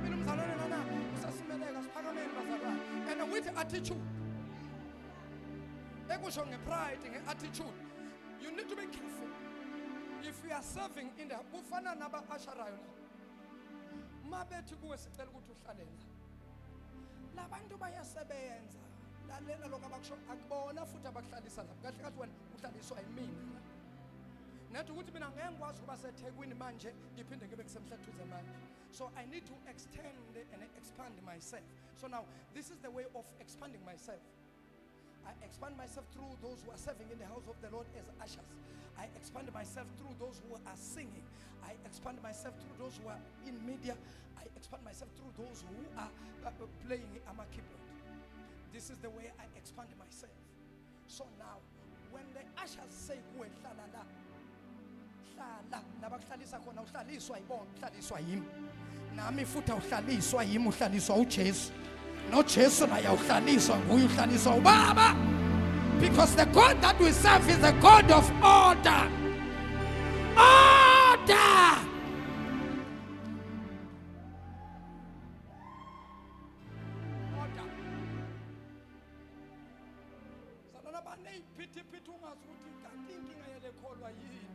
Mina umzalwane lana usasimeleka siphakameni bazalwane. And with attitude ekusho ngepride ngeattitude you need to be careful. If you are serving in the kufana naba asharayo la mabethi kuwe sicela ukuthi uhlale la labantu bayasebenza lalela lokho abakusho akubona futhi abakuhlalisa lapha kahle kahle wena uhlaliswa yimina la nathi ukuthi mina ngeke ngikwazi ukuba seThekwini manje ngiphinde ngibe kusemhlathuze manje. So I need to extend and expand myself. So now this is the way of expanding myself. I expand myself through those who are serving in the house of the Lord as ushers. I expand myself through those who are singing. I expand myself through those who are in media. I expand myself through those who are playing a keyboard. This is the way I expand myself. So now, when the ushers say, nabakuhlalisa khona uhlaliswa yibona uhlaliswa yimi nami futhi uhlaliswa yimi uhlaliswa uJesu noJesu naye uhlaliswa nguye uhlaliswa uBaba, because the God that we serve is the God of order. Order. Salona baneyiphithi ungazi ukuthi kanti inkinga yelekholwa yini.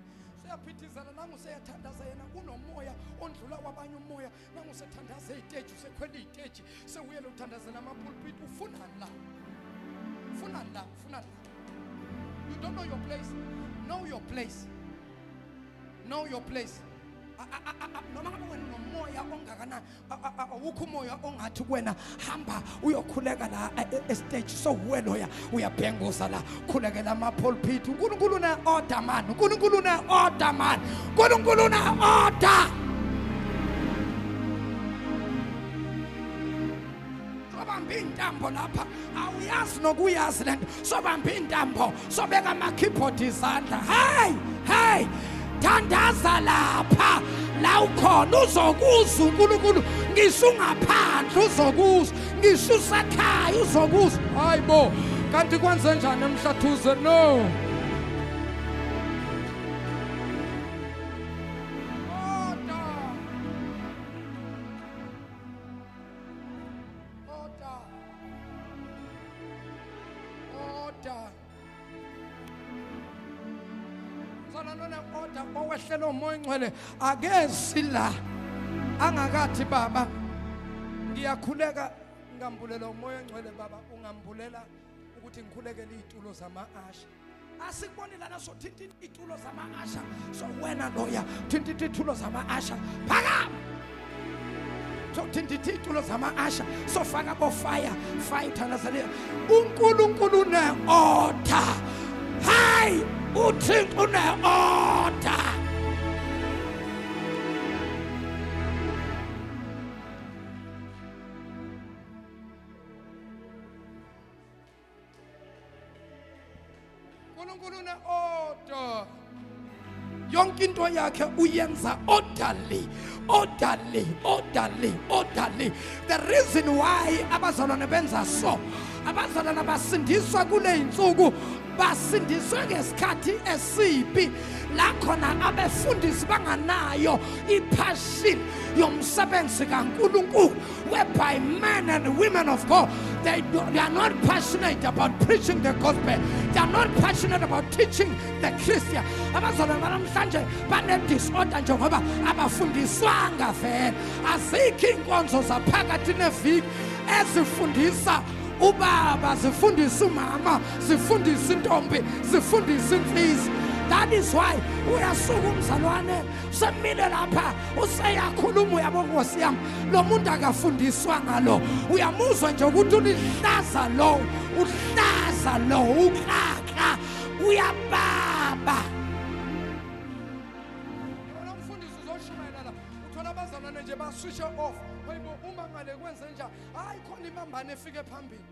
Uyaphithizana nangu useyathandaza yena kunomoya ondlula kwabanye umoya nangu usethandaza iteji usekhwela iteji sewuyele uthandazela amapulpit ufuna la. You don't know your place. Know your place. Know your place. Noma ngabe wena nomoya ongakana awukho umoya ongathi kuwena hamba uyokhuleka la estage so weloya uyabhenguza la khulekela ama pulpit. uNkulunkulu una order man. uNkulunkulu una order man. uNkulunkulu una order. Sobamba intambo lapha awuyazi nokuyazi lento sobamba intambo sobeka ama keyboard izandla. Hey thandaza lapha la ukhona uzokuzwa uNkulunkulu ngisho ungaphandle uzokuzwa ngisho usakhaya uzokuzwa. Hayibo kanti kwenze njani emhlathuze no. Owehlelo umoya ngcwele akezi la angakathi baba ngiyakhuleka ngambulela umoya ngcwele baba ungambulela ukuthi ngikhulekele izitulo zama-asha. Asikuboni lana so thinta izitulo zama-asha so wena loya thinta izitulo zama-asha phakama so thinta izitulo zama-asha so faka bofire uthandazelela uNkulunkulu une-order. Hayi uThixo une-order. uNkulunkulu une-order. Yonke into yakhe uyenza orderly. The reason why abazalwane benza so, abazalwane basindiswa kule insuku basindiswe ngesikhathi esibi la khona abefundisi banganayo ipassion yomsebenzi kaNkulunkulu, whereby men and women of God they are not passionate about preaching the gospel. They are not passionate about teaching the Christian. Abazalwane banamhlanje bane-disorder njengoba abafundiswanga vele. Azikho inkonzo zaphakathi neviki ezifundisa ubaba, zifundisa umama, zifundisa intombi, zifundisa imfizi. That is why uyasuka umzalwane semile lapha useyakhuluma uyabona Nkosi yami lo muntu akafundiswa ngalo uyamuzwa nje ukuthi ulihlaza lo ukhakha uyababa. Yona umfundisi uzoshumayela la uthola abazalwane nje ba switch off. Hayibo uma ngale kwenze njani hayi khona imambane efike phambili.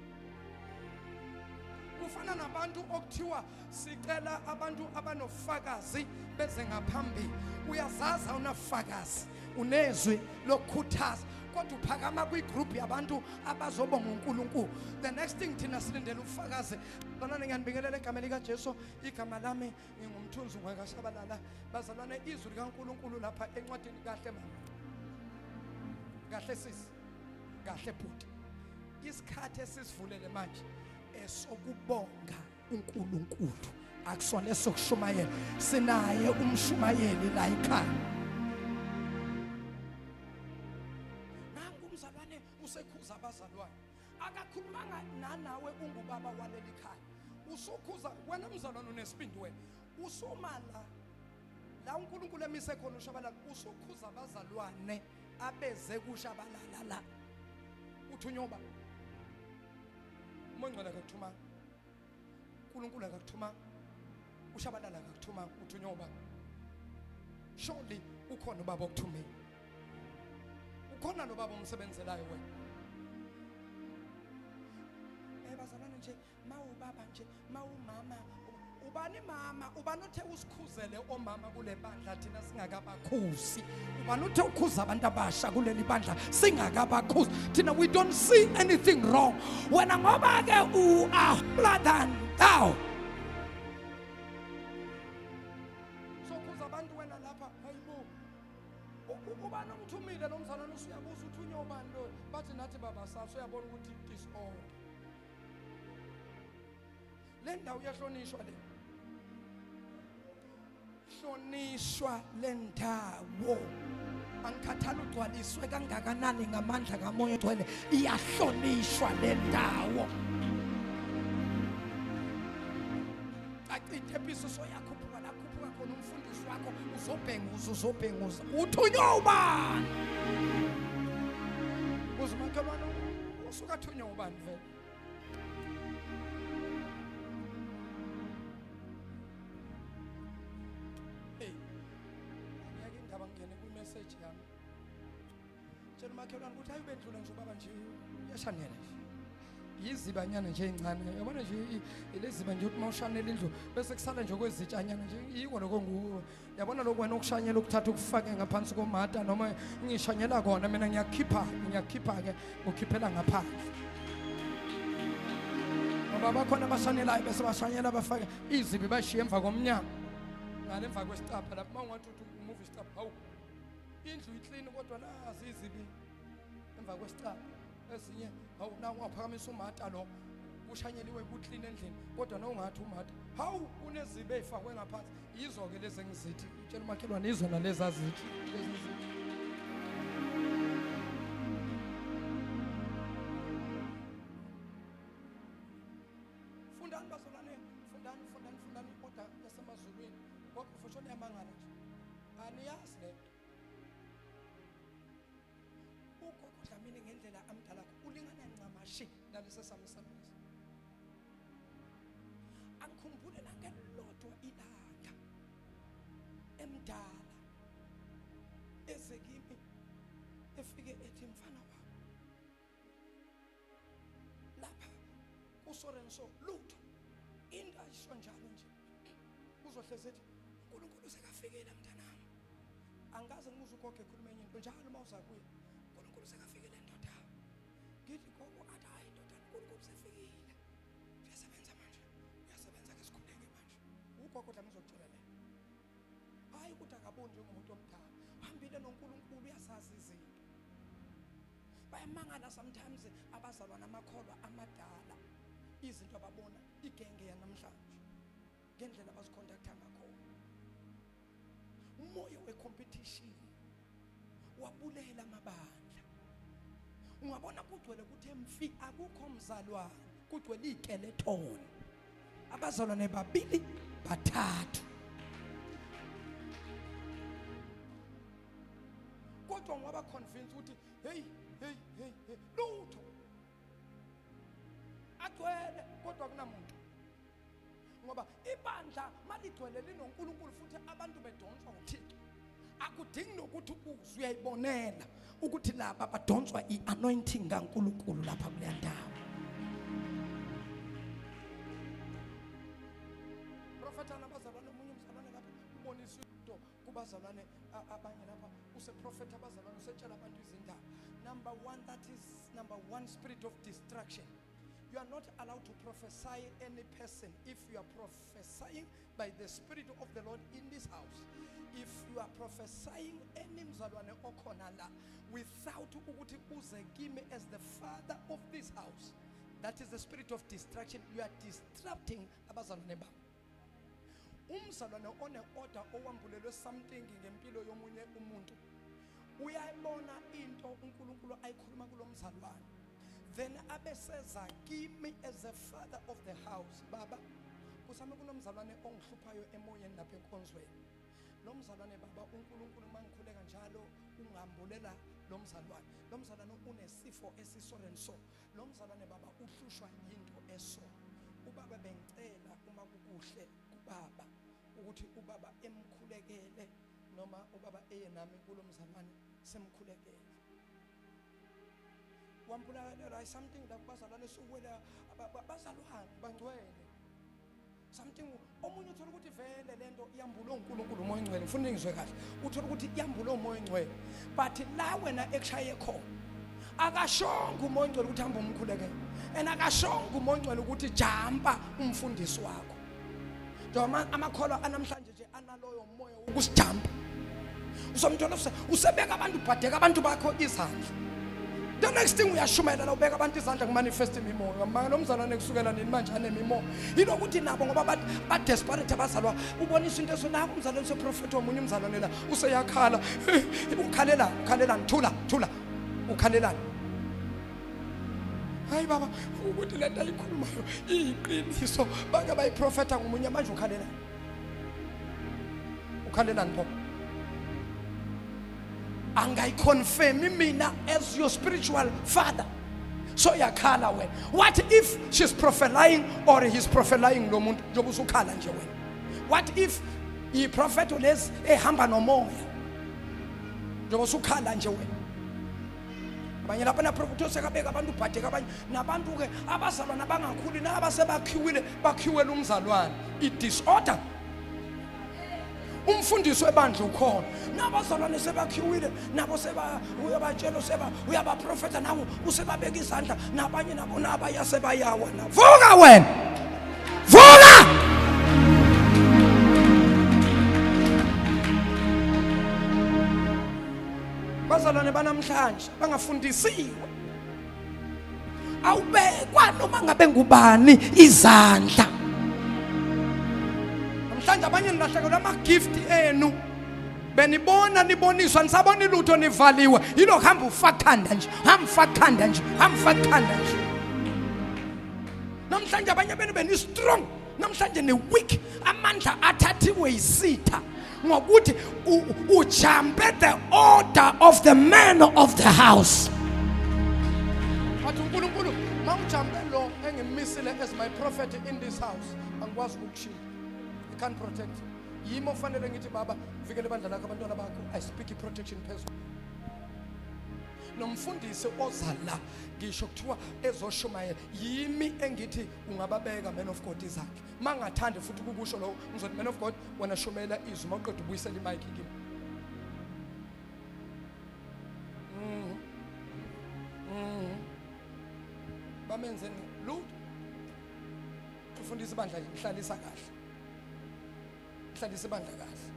Kufana nabantu okuthiwa sicela abantu abanofakazi beze ngaphambili. Uyazaza unafakazi unezwi lokukhuthaza kodwa uphakama kwigroup yabantu abazobonga uNkulunkulu. The next thing thina silindele ufakazi. Bazalwane ngiyanibingelela egameni likaJesu. Igama lami ngingumthunzi ngakashabalala. Bazalwane izwi likaNkulunkulu lapha encwadini kahle mama. Kahle sisi. Kahle bhuti. Isikhathi esisivulele manje esokubonga uNkulunkulu akusona esokushumayela. Sinaye umshumayeli la ekhaya. Nangu umzalwane usekhuza abazalwane akakhulumanga nanawe ungubaba waleli khaya. Usukhuza wena mzalwane unesibindi wena usomala la uNkulunkulu emise khona ushabalala usukhuza abazalwane abeze kushabalala la uthunyoba umongcela kathuma uNkulunkulu akakuthuma uShabalala akakuthuma uthunywa ubaba. Surely ukhona ubaba okuthumile. Ukhona lo baba umsebenzelayo wena. Bazalwane nje mawubaba nje mawumama ubani mama ubani uthe usikhuzele omama kule bandla thina singakabakhuzi ubani uthe ukhuza abantu abasha kuleli bandla singakabakhuzi thina we don't see anything wrong wena ngoba ke u are holier than thou so khuza abantu wena lapha hayibo ubani umthumile lo mzalwane usuyabuza uthunywa ubani lo bathi nathi baba saso uyabona ukuthi disorder le ndawo yahlonishwa le hlonishwa le ndawo angikhathali ugcwaliswe kangakanani ngamandla kamoya ogcwele iyahlonishwa le ndawo acithe episo soyakhuphuka la khuphuka khona umfundisi wakho uzobhenguza uthunywa ubani uzimakhelwana usuka thunywa ubani vele message yami tshela umakhelwane ukuthi ayibendlula nje ubaba nje uyashanela nje yizibanyana nje ezincane yabona nje ileziba nje ukuthi mawushanela indlu bese kusala nje kwezitshanyana nje yiko lokho nguwe yabona lokho wena ukushanyela ukuthatha ukufake ngaphansi komata noma ngishanyela kona mina ngiyakhipha ke ukhiphela ngaphandle ngoba bakhona abashanelayo bese bashanyela bafake izibi bashiye emva komnyango ngale emva kwesitapha lapho mawungathi umuvi stapha hawu indlu iclean kodwa nazi izibi emva kwesicaba ezinye hawu na ungaphakamisa umata lo kushanyeliwe kuclean endlini kodwa na ungathi umata hawu unezibe ezifakwe ngaphansi yizo ke lezi engizithi utshela umakhelwane izona lezi azithi lezi zithi fundani bazalwane fundani kodwa yasemazulwini kodwa futhi yamangala nje aniyazi le Dlamini ngendlela amdala ulingana ncamashi nalesa sami samisa angikhumbule nangelodwa ilanga emdala ezekimi efike ethi mfana wami lapha usorenso lutho indasho njalo nje uzohleze ethi uNkulunkulu sekafikile mntanami angaze ngimuze ugogo ekhuluma enye into njalo mawuza kuye uNkulunkulu sekafikile ndoda ngithi gogo athi hayi ndoda uNkulunkulu sefikile uyasebenza manje uyasebenza ke sikhuleke manje ugogo dlama uzokuthola le hayi ukuthi akaboni njengomuntu omdala uhambile noNkulunkulu uyasazi izinto bayamangala sometimes abazalwana amakholwa amadala izinto ababona igenge yanamhlanje ngendlela abaziconducta ngakhona umoya wecompetition wabulela amabandla ungabona kugcwele ukuthi emfi akukho mzalwane kugcwele iskeleton abazalwane babili bathathu kodwa ngaba convinced ukuthi hey lutho agcwele kodwa kunamuntu ngoba ibandla maligcwele linoNkulunkulu futhi abantu bedonswa uThixo akudingi nokuthi ukuze uyayibonela ukuthi laba badonswa ianointing kaNkulunkulu lapha kule ndawo prophetana abazalwane umunye umzalwane lapha ubonisa into kubazalwane abanye lapha useprofeta abazalwane usetshela abantu izindaba number one spirit of distraction. You are not allowed to prophesy any person if you are prophesying by the Spirit of the Lord in this house. If you are prophesying any mzalwane okhona la without ukuthi uze kimi as the father of this house, that is the spirit of distraction. You are disrupting abazalwane babo. Umzalwane one order owambulelwe something ngempilo yomunye umuntu. Uyayibona into uNkulunkulu ayikhuluma kulo mzalwane. Then abeseza kimi as a father of the house baba kusame kunomzalwane ongihluphayo emoyeni lapha enkonzweni lo mzalwane baba uNkulunkulu mangikhuleka njalo ungambulela lo mzalwane unesifo esisorenso lo mzalwane baba uhlushwa into eso ubaba bengicela kuhle kubaba ukuthi ubaba emkhulekele noma ubaba nami kulo mzalwane semkhulekele. Wampulakela is something that bazalwane sukwela bazalwane bangcwele. Something omunye uthola ukuthi vele lento iyambula uNkulunkulu umoya ongcwele. Ngifuna ngizwe kahle. Uthola ukuthi iyambula umoya ongcwele. But la wena ekushaye khona akashonga umoya ongcwele ukuthi hamba umkhulekele. And akashonga umoya ongcwele ukuthi jumpa umfundisi wakho. Njengoba amakholwa anamhlanje nje analoyo umoya ukusijumpa. Usomthola usebeka abantu ubhadeka abantu bakho izandla. The next thing uyashumayela la ubeka abantu izandla kumanifest imimoya. Manje nomzalwane kusukela nini manje anemimoya. Yilo ukuthi nabo ngoba ba desperate bazalwa ubonisa into esonaka umzalwane seprofeti omunye umzalwane la useyakhala. Ukhalela thula. Ukhalelani. Hayi baba ukuthi lento ayikhulumayo iyiqiniso bake bayiprofeta ngomunye manje ukhalelani pho. Angayiconfirm mina as your spiritual father. So yakhala wena. What if she's prophesying or he's prophesying lo muntu njoba usukhala nje wena? What if I prophet les ehamba nomoya njoba usukhala nje wena? Abanye lapha na prophet osekabeka abantu ubhadeka abanye nabantu ke abazalwana bangakhuli bakhiwele umzalwane I disorder. Umfundisi webandla ukhona nabazalwane sebakhiwile nabo uyabatshela uyabaprofeta nawo usebabeka izandla nabanye nabo nabaya sebayawa na vuka wena vuka bazalwane banamhlanje bangafundisiwe awubekwa noma ngabe ngubani izandla. Mhlanje abanye nilahlekelwa ama-gift enu benibona niboniswa nisabona ilutho nivaliwe yilo hamba ufakhanda nje namhlanje abanye benu beni-strong namhlanje ni-weak amandla athathiwe yisitha ngokuthi ujumpe the order of the man of the house. But uNkulunkulu mawujumpe lo engimisile as my prophet in this house angikwazi ukukushiya. I can't protect you. Yimo fanele ngithi baba vikele bandla lakho abantwana bakho. I speak protection phezulu. Nomfundisi ozala ngisho kuthiwa ezoshumayela yimi engithi ungababeka man of God izakhe. Mangathande futhi ukukusho lo ngizothi man of God wena shumela izwi mawuqeda ubuyisela imic kimi. Bamenzeni lutho. Ufundisa bandla ihlalisa kahle. Hlalisa ibandla kahle.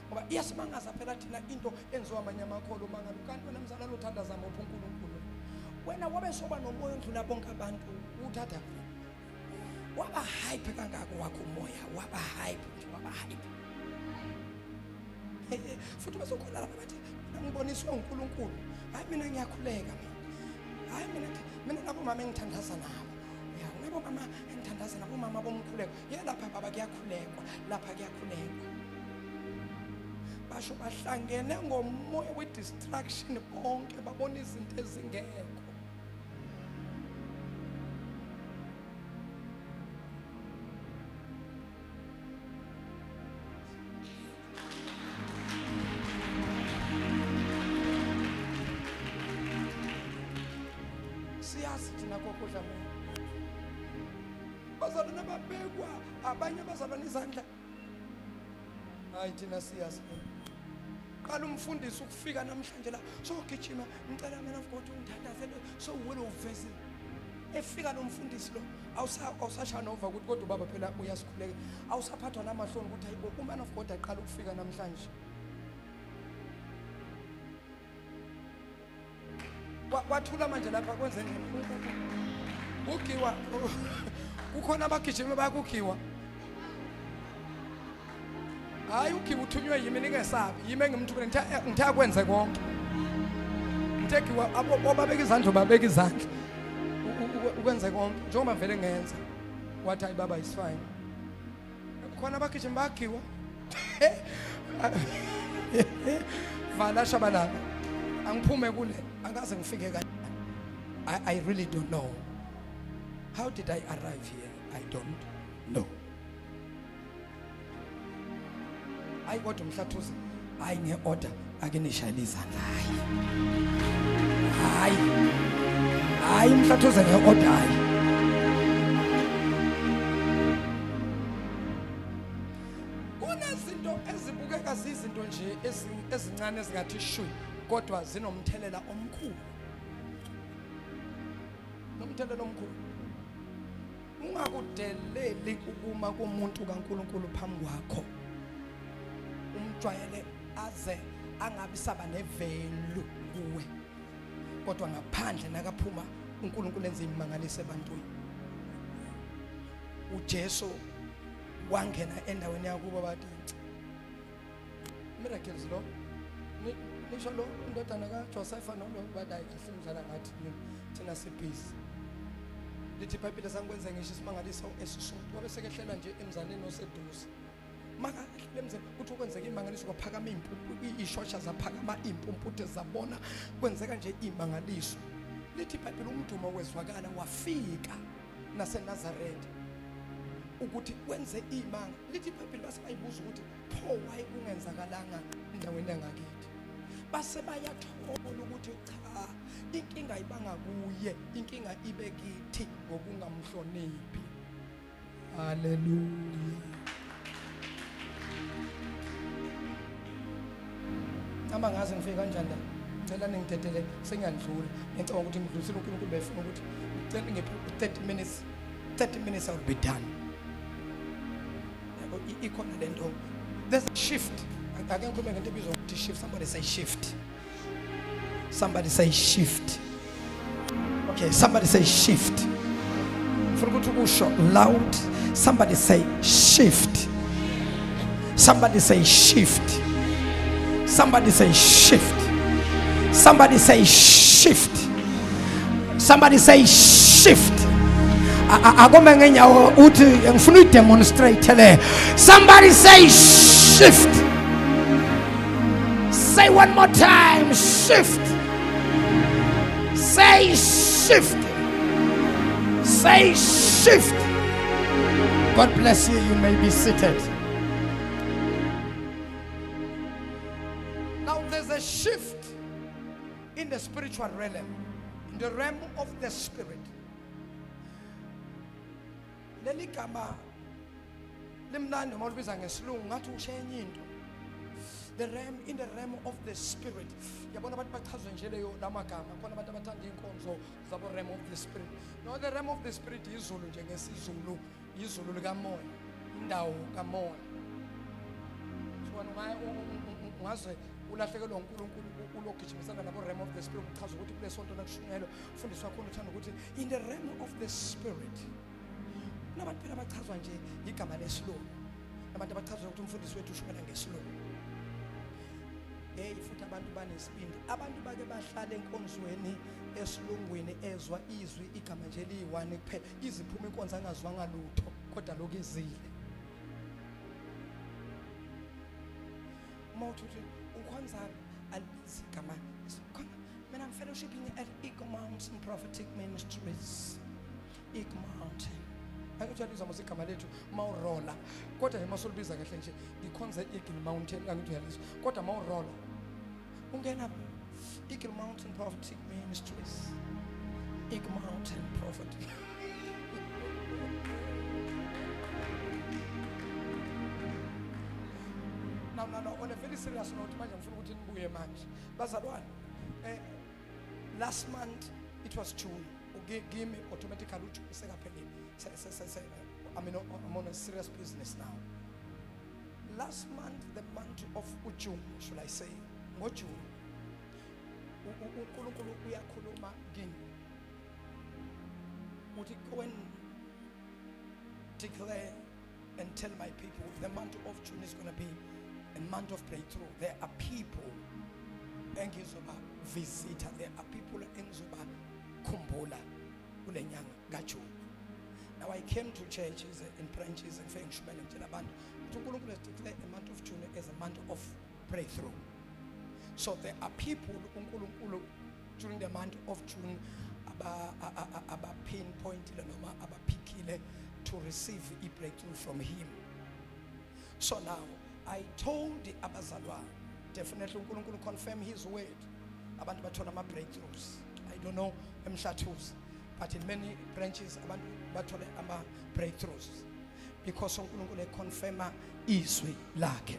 Ngoba iyasimangaza phela thina into enziwa amanye amakholo mangabe kanti wena mzalwane uthandaza mopho uNkulunkulu. Wena wabe soba nomoya ondlula bonke abantu uthatha waba hype kangaka wakho umoya waba hype. Futhi basokhona lapha bathi ngiboniswe uNkulunkulu. Hayi mina ngiyakhuleka mina. Hayi mina labo mama engithandaza nabo. Nabo mama engithandaza nabo mama bomkhuleko. Lapha baba kuyakhulekwa lapha kuyakhulekwa. Basho bahlangene ngomoya we-distraction bonke babona izinto ezingekho. Siyazi thina kokudla mina. Bazalwane babekwa abanye bazalwane izandla. Hayi thina siyazi. Qala umfundisi ukufika namhlanje la sogijima ngicela man of God ungithandazele so wena uvezi efika lo mfundisi lo awusashana over ukuthi kodwa baba phela uyasikhuleka awusaphathwa namahloni ukuthi hayibo uman of God aqala ukufika namhlanje wathula manje lapha kwenze nini ugiwa kukhona abagijima bayakugiwa. Hayi ugiwa uthunywe yimi ningesabi yimi engimthukule ngitha kwenze konke ntekiwa abo babeka izandla babeka izandla ukwenze konke njengoba vele ngenza wathi hayi baba is fine khona abagijima bagiwa vala shabalala angiphume kule angaze ngifike kanjani. I really don't know how did I arrive here. I don't know. Hayi kodwa umhlathuzi, hayi nge-order ake nishayele izandla. Hayi umhlathuzi nge-order hayi. Kunezinto ezibukeka zizinto nje ezincane ezingathi shwi kodwa zinomthelela omkhulu. Nomthelela omkhulu. Ungakudeleli ukuma kumuntu kaNkulunkulu phambi kwakho. Umjwayele aze angabi saba nevelu kuwe. Kodwa ngaphandle nakaphuma uNkulunkulu enza imangaliso ebantwini. uJesu wangena endaweni yakubo bathi miracles lo nisho lo indodana kaJoseph nolo badayi asimdlala ngathi thina sibhizi. Lithi iBhayibheli sangikwenza ngisho isimangaliso esisodwa wabe sekehlela nje emzaneni oseduze. Maka lemzeni uthi kwenzeka imangaliso kwaphakama ishosha zaphakama impumputhe zabona kwenzeka nje imangaliso. Lithi iBhayibheli umdumo wezwakala wafika naseNazaretha ukuthi kwenze imanga. Lithi iBhayibheli base bayibuza ukuthi pho waye kungenzakalanga endaweni yangakithi. Base bayathola ukuthi cha inkinga ibanga kuye, inkinga ibe kithi ngokungamhloniphi. Hallelujah. Ama ngaze ngifike kanjani la? Ngicela ningidedele sengiyandlula. Ngicabanga ukuthi ngidlulisile uNkulunkulu befuna ukuthi ngicela ngephi 30 minutes I will be done. Ikhona lento. There's a shift. Ake ngikhulume ngento ebizwa ukuthi shift. Somebody say shift. Somebody say shift. Okay, somebody say shift. Funa ukuthi ukusho loud. Somebody say shift. Somebody say shift. Somebody say shift. Somebody say shift. Somebody say shift. Agome ngenyawo uthi ngifuna udemonstrate le. Somebody say shift. Say one more time, shift. Say shift. Say shift. God bless you. You may be seated. Now there's a shift in the spiritual realm, in the realm of the spirit. Leli gama limnandi uma ulibiza ngesilungu ngathi ushenye into. The realm, in the realm of the spirit. Yabona abantu bachazwe nje leyo lamagama. Khona abantu abathanda inkonzo zabo realm of the spirit. No, the realm of the spirit izulu nje ngesizulu, izulu likamoya, indawo kamoya. So ngaze ulahlekelwa uNkulunkulu ulogijimisana nabo realm of the spirit uchaza ukuthi kule sonto lakushunyelwa ufundiswa khona uthanda ukuthi in the realm of the spirit. Nabantu phela bachazwa nje igama lesilungu. Nabantu abachazwa ukuthi umfundisi wethu ushumela ngesilungu. Futhi abantu banesibindi. Abantu bake bahlala enkonzweni esilungwini ezwa izwi igama nje liyi1 kuphela. Iziphuma inkonzo angazwanga lutho kodwa lokuzile. Mawuthi ukhonza alibizi igama. Mina I'm fellowshipping at Eagle Mountain Prophetic Ministries. Eagle Mountain. Angitshaliza musigama lethu mawurola kodwa emasolubiza kahle nje ngikhonze Eagle Mountain angitshaliza kodwa mawurola ungena Eagle Mountain Prophetic Ministries. Eagle Mountain Prophetic. Now on a very serious note manje ngifuna ukuthi nibuye manje bazalwane last month it was June. Give me automatically I'm on a serious business now. Last month, the month of June, should I say, what June? uNkulunkulu uyakhuluma kini. Uthi go and declare and tell my people the month of June is going to be a month of breakthrough. There are people engizoba visitor. There are people engizoba kumbula kule nyanga kaJune. Now I came to churches and branches and feng shui and tell abantu uNkulunkulu has declared the month of June as a month of breakthrough. So there are people uNkulunkulu during the month of June aba pinpoint noma aba pickile to receive a breakthrough from him. So now, I told the Abazalwa, definitely we're going to confirm his word about Batonama breakthroughs. I don't know Mshatus, but in many branches about Batonama breakthroughs. Because we're going to confirm Iswi Lake.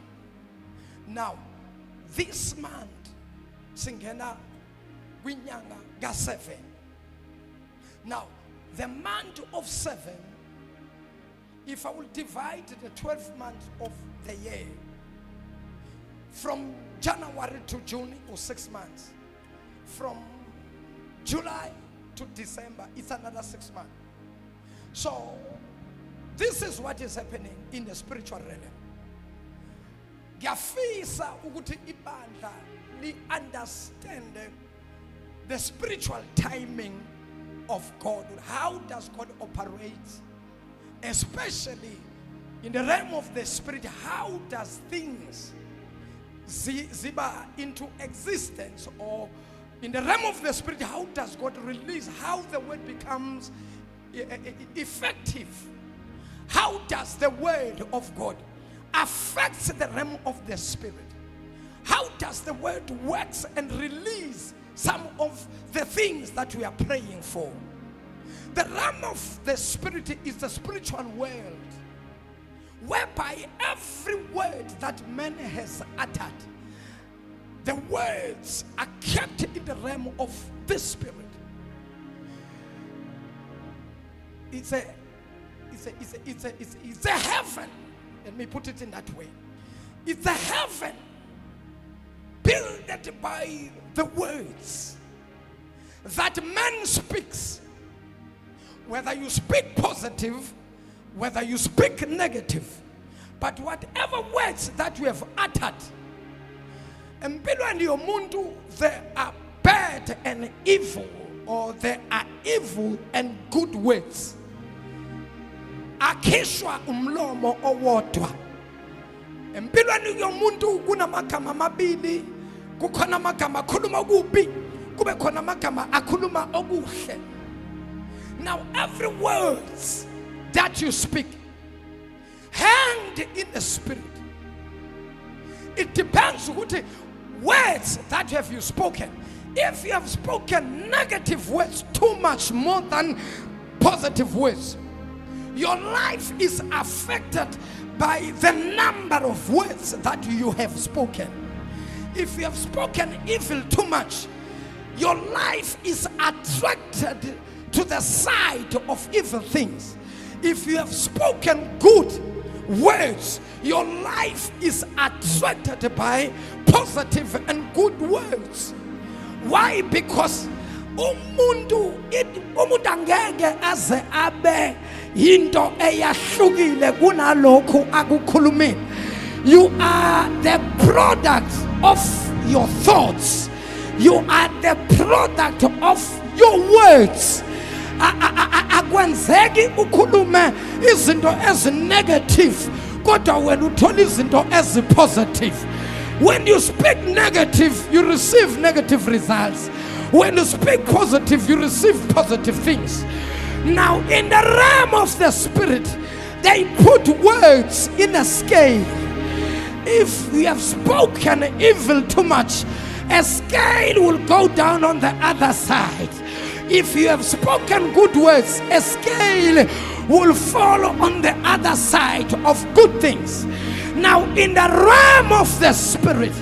Now, this month, Singena Winyanga ga 7. Now, the month of 7, if I will divide the 12 months of the year, from January to June or 6 months, from July to December, it's another 6 months. So, this is what is happening in the spiritual realm. Ngiyafisa ukuthi ibandla li understand the spiritual timing of God. How does God operate? Especially in the realm of the spirit, how does things ziba into existence? Or in the realm of the spirit, how does God release? How the word becomes effective? How does the word of God affect the realm of the spirit? How does the word works and release some of the things that we are praying for? The realm of the spirit is the spiritual world, whereby every word that man has uttered, the words are kept in the realm of the spirit. It's a heaven. Let me put it in that way. It's a heaven built by the words that man speaks. Whether you speak positive, whether you speak negative, but whatever words that you have uttered, empilweni yomuntu, there are bad and evil, or there are evil and good words. Akishwa umlomo owodwa. Empilweni yomuntu kunamagama amabili, kukhona amagama akhuluma okubi, kube khona amagama akhuluma okuhle. Now every word that you speak, hanged in the spirit, it depends on what words that have you spoken. If you have spoken negative words too much more than positive words, your life is affected by the number of words that you have spoken. If you have spoken evil too much, your life is attracted to the side of evil things. If you have spoken good words, your life is attracted by positive and good words. Why? Because umuntu angeke aze abe into eyahlukile kunalokho akukhulumile. You are the product of your thoughts. You are the product of your words. Akwenzeki ukhulume izinto ezinegative kodwa wena uthola izinto ezipositive. When you speak negative, you receive negative results. When you speak positive, you receive positive things. Now in the realm of the spirit, they put words in a scale. If we have spoken evil too much, a scale will go down on the other side. If you have spoken good words, a scale will fall on the other side of good things. Now in the realm of the spirit,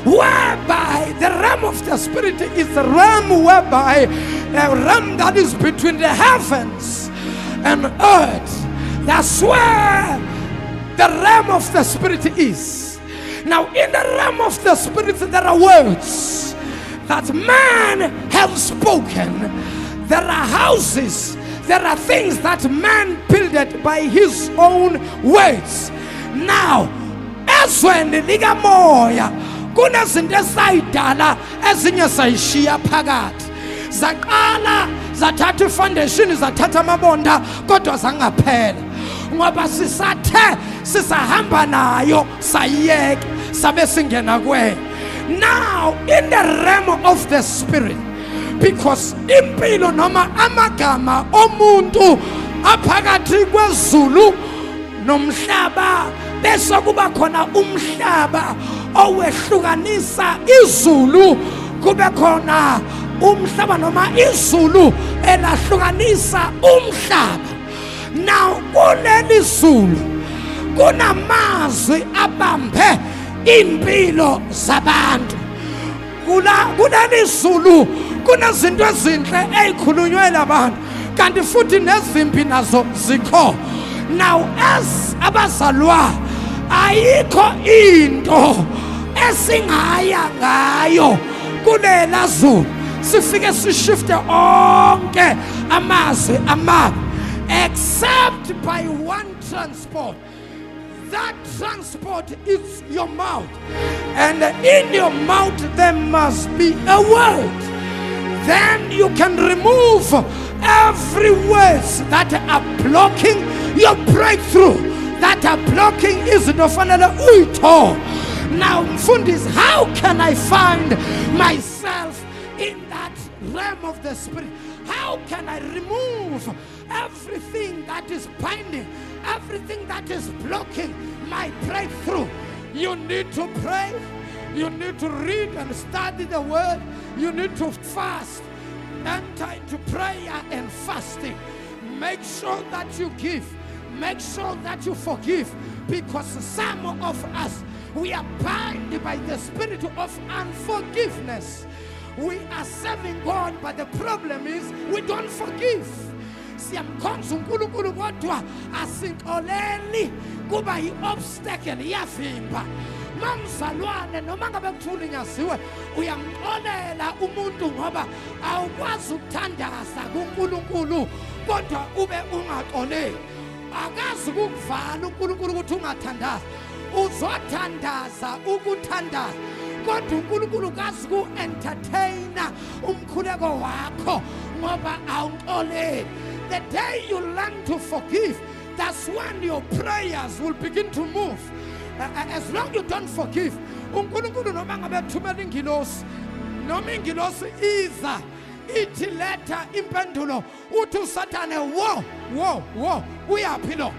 whereby the realm of the spirit is the realm whereby a realm that is between the heavens and earth. That's where the realm of the spirit is. Now in the realm of the spirit there are words that man has spoken. There are houses, there are things that man builded by his own words. Now ezweni lika moya kunezinto esayidala ezinye sayishiya phakathi, zaqala zathatha ifoundation, zathatha amabonda kodwa zangaphela ngoba sisahamba nayo sayiyeka sabe singena kwe. Now in the realm of the spirit, because impilo noma amagama omuntu aphakathi kwezulu nomhlaba bese kuba khona umhlaba owehlukanisa izulu kube khona umhlaba noma izulu elahlukanisa umhlaba. Now kuleli zulu kunamazwi abambe impilo zabantu. Kuleli zulu kunezinto ezinhle ezikhulunywe labantu kanti futhi nezimpi nazo zikho. Now as abazalwa ayikho into esingaya ngayo kulela zulu sifike sishifte onke amazwi amabi except by one transport. That transport is your mouth, and in your mouth there must be a word. Then you can remove every word that are blocking your breakthrough, that are blocking izindofanele uyitho. Now mfundisi, how can I find myself in that realm of the spirit? How can I remove everything that is binding, everything that is blocking my breakthrough? You need to pray. You need to read and study the word. You need to fast. Enter into prayer and fasting. Make sure that you give. Make sure that you forgive. Because some of us, we are bound by the spirit of unforgiveness. We are serving God, but the problem is we don't forgive. Siyamkhonza uNkulunkulu kodwa asinxoleli kuba yi-obstacle iyavimba. Mamzalwane noma ngabe kuthula inyaziwe uyamxolela umuntu ngoba awukwazi ukuthandaza kuNkulunkulu kodwa ube ungaxoleli. Akazi ukukuvala uNkulunkulu ukuthi ungathandazi. Uzothandaza ukuthandaza kodwa uNkulunkulu kazi ku-entertaina umkhuleko wakho ngoba awuxoleli. The day you learn to forgive, that's when your prayers will begin to move. As long as you don't forgive, uNkulunkulu noma ngabe ethumela ingilosi noma ingilosi iza ithi letha impendulo uthi uSathane wo uyaphi lo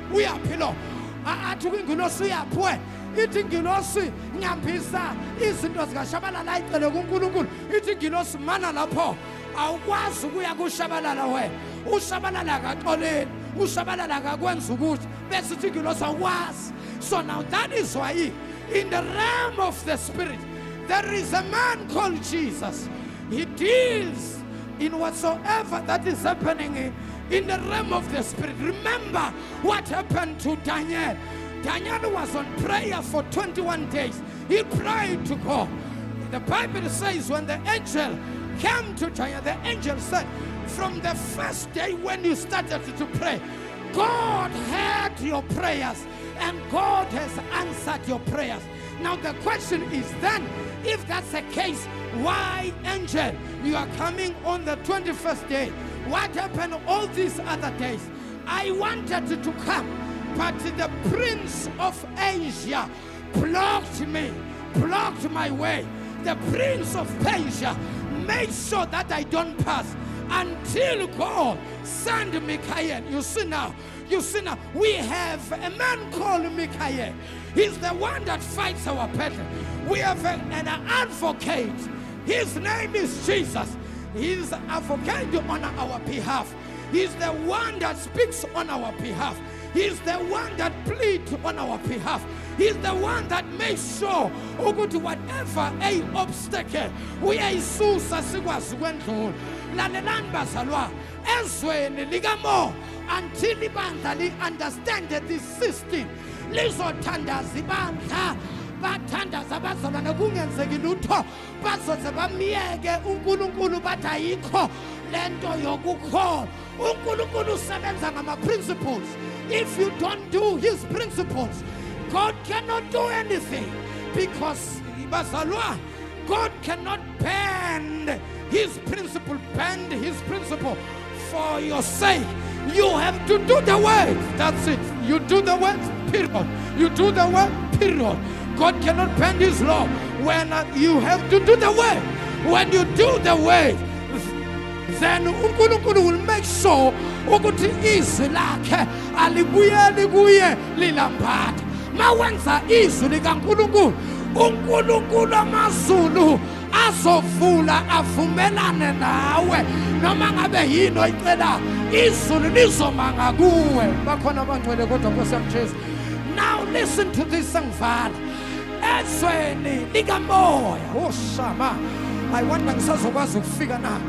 athi kwingilosi uyaphi ithi ingilosi nyambisa izinto zikashabalala ayicele kuNkulunkulu ithi ingilosi mana lapho awukwazi ukuya kushabalala wena ushabalala akaxoleli ushabalala akakwenza ukuthi bese ithi ingilosi awukwazi. So now that is why in the realm of the spirit there is a man called Jesus. He deals in whatsoever that is happening in the realm of the spirit. Remember what happened to Daniel. Daniel was on prayer for 21 days. He prayed to God. The Bible says when the angel came to Daniel, the angel said, from the first day when you started to pray, God heard your prayers and God has answered your prayers. Now the question is then, if that's the case, why, angel, you are coming on the 21st day? What happened all these other days? I wanted to come, but the prince of Asia blocked me, blocked my way. The prince of Persia made sure that I don't pass until God sent Michael. You see now, we have a man called Michael. He's the one that fights our battle. We have an advocate. His name is Jesus. He's an advocate on our behalf. He's the one that speaks on our behalf. He's the one that pleads on our behalf. He's the one that makes sure whatever a obstacle we are isusa sikwazi kwendlula. Lalelani bazalwa ezweni likamo until ibandla li understand this system lizothandaza ibandla bathandaza abazalwane kungenzeki lutho bazoze bamiyeke uNkulunkulu bathi ayikho lento yokukholwa. uNkulunkulu usebenza ngama principles. If you don't do his principles, God cannot do anything, because bazalwa God cannot bend his principle for your sake. You have to do the word. That's it. You do the word, period. You do the word, period. God cannot bend his law. When you have to do the word. When you do the word, then uNkulunkulu will make sure ukuthi izwi lakhe alibuyeli kuye lilambatha. Mawenza izwi likaNkulunkulu, uNkulunkulu amazulu azovula avumelane nawe noma ngabe yini oyicela, izulu lizomanga kuwe. Bakhona abangcwele kodwa Nkosi yami Jesu. Now listen to this sangivala. Ezweni likamoya oshama. I wonder ngisazokwazi ukufika na.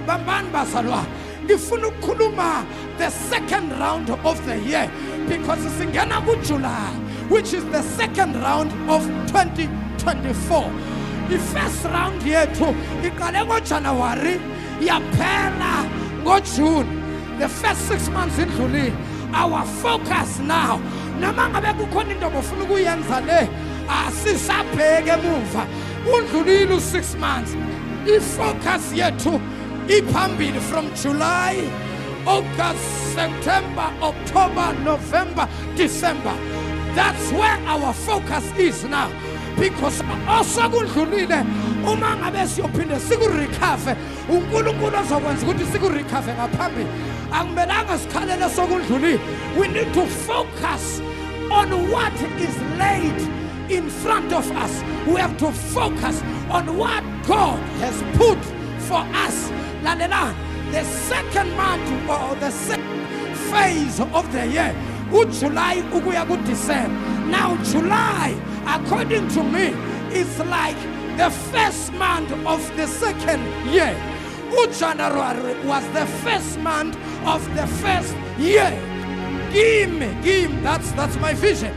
Bambani bazalwa. Ngifuna ukukhuluma the second round of the year because singena kuJuly, which is the second round of 2024. The first round yethu iqale ngoJanuary yaphela ngoJune. The first 6 months indlulile. Our focus now, noma ngabe kukhona into obufuna ukuyenza le, asisabheke emuva. Undlulile u6 months. I-focus yethu iphambili from July, August, September, October, November, December. That's where our focus is now. Because also kudlulile uma ngabe siyophinde sikurecover, uNkulunkulu azokwenza ukuthi sikurecover ngaphambili. Akumelanga sikhalele sokudlulile. We need to focus on what is laid in front of us. We have to focus on what God has put for us. The second month or the second phase of the year, July ukuya ku December. Now July, according to me, is like the first month of the second year. January was the first month of the first year. Give me, that's my vision.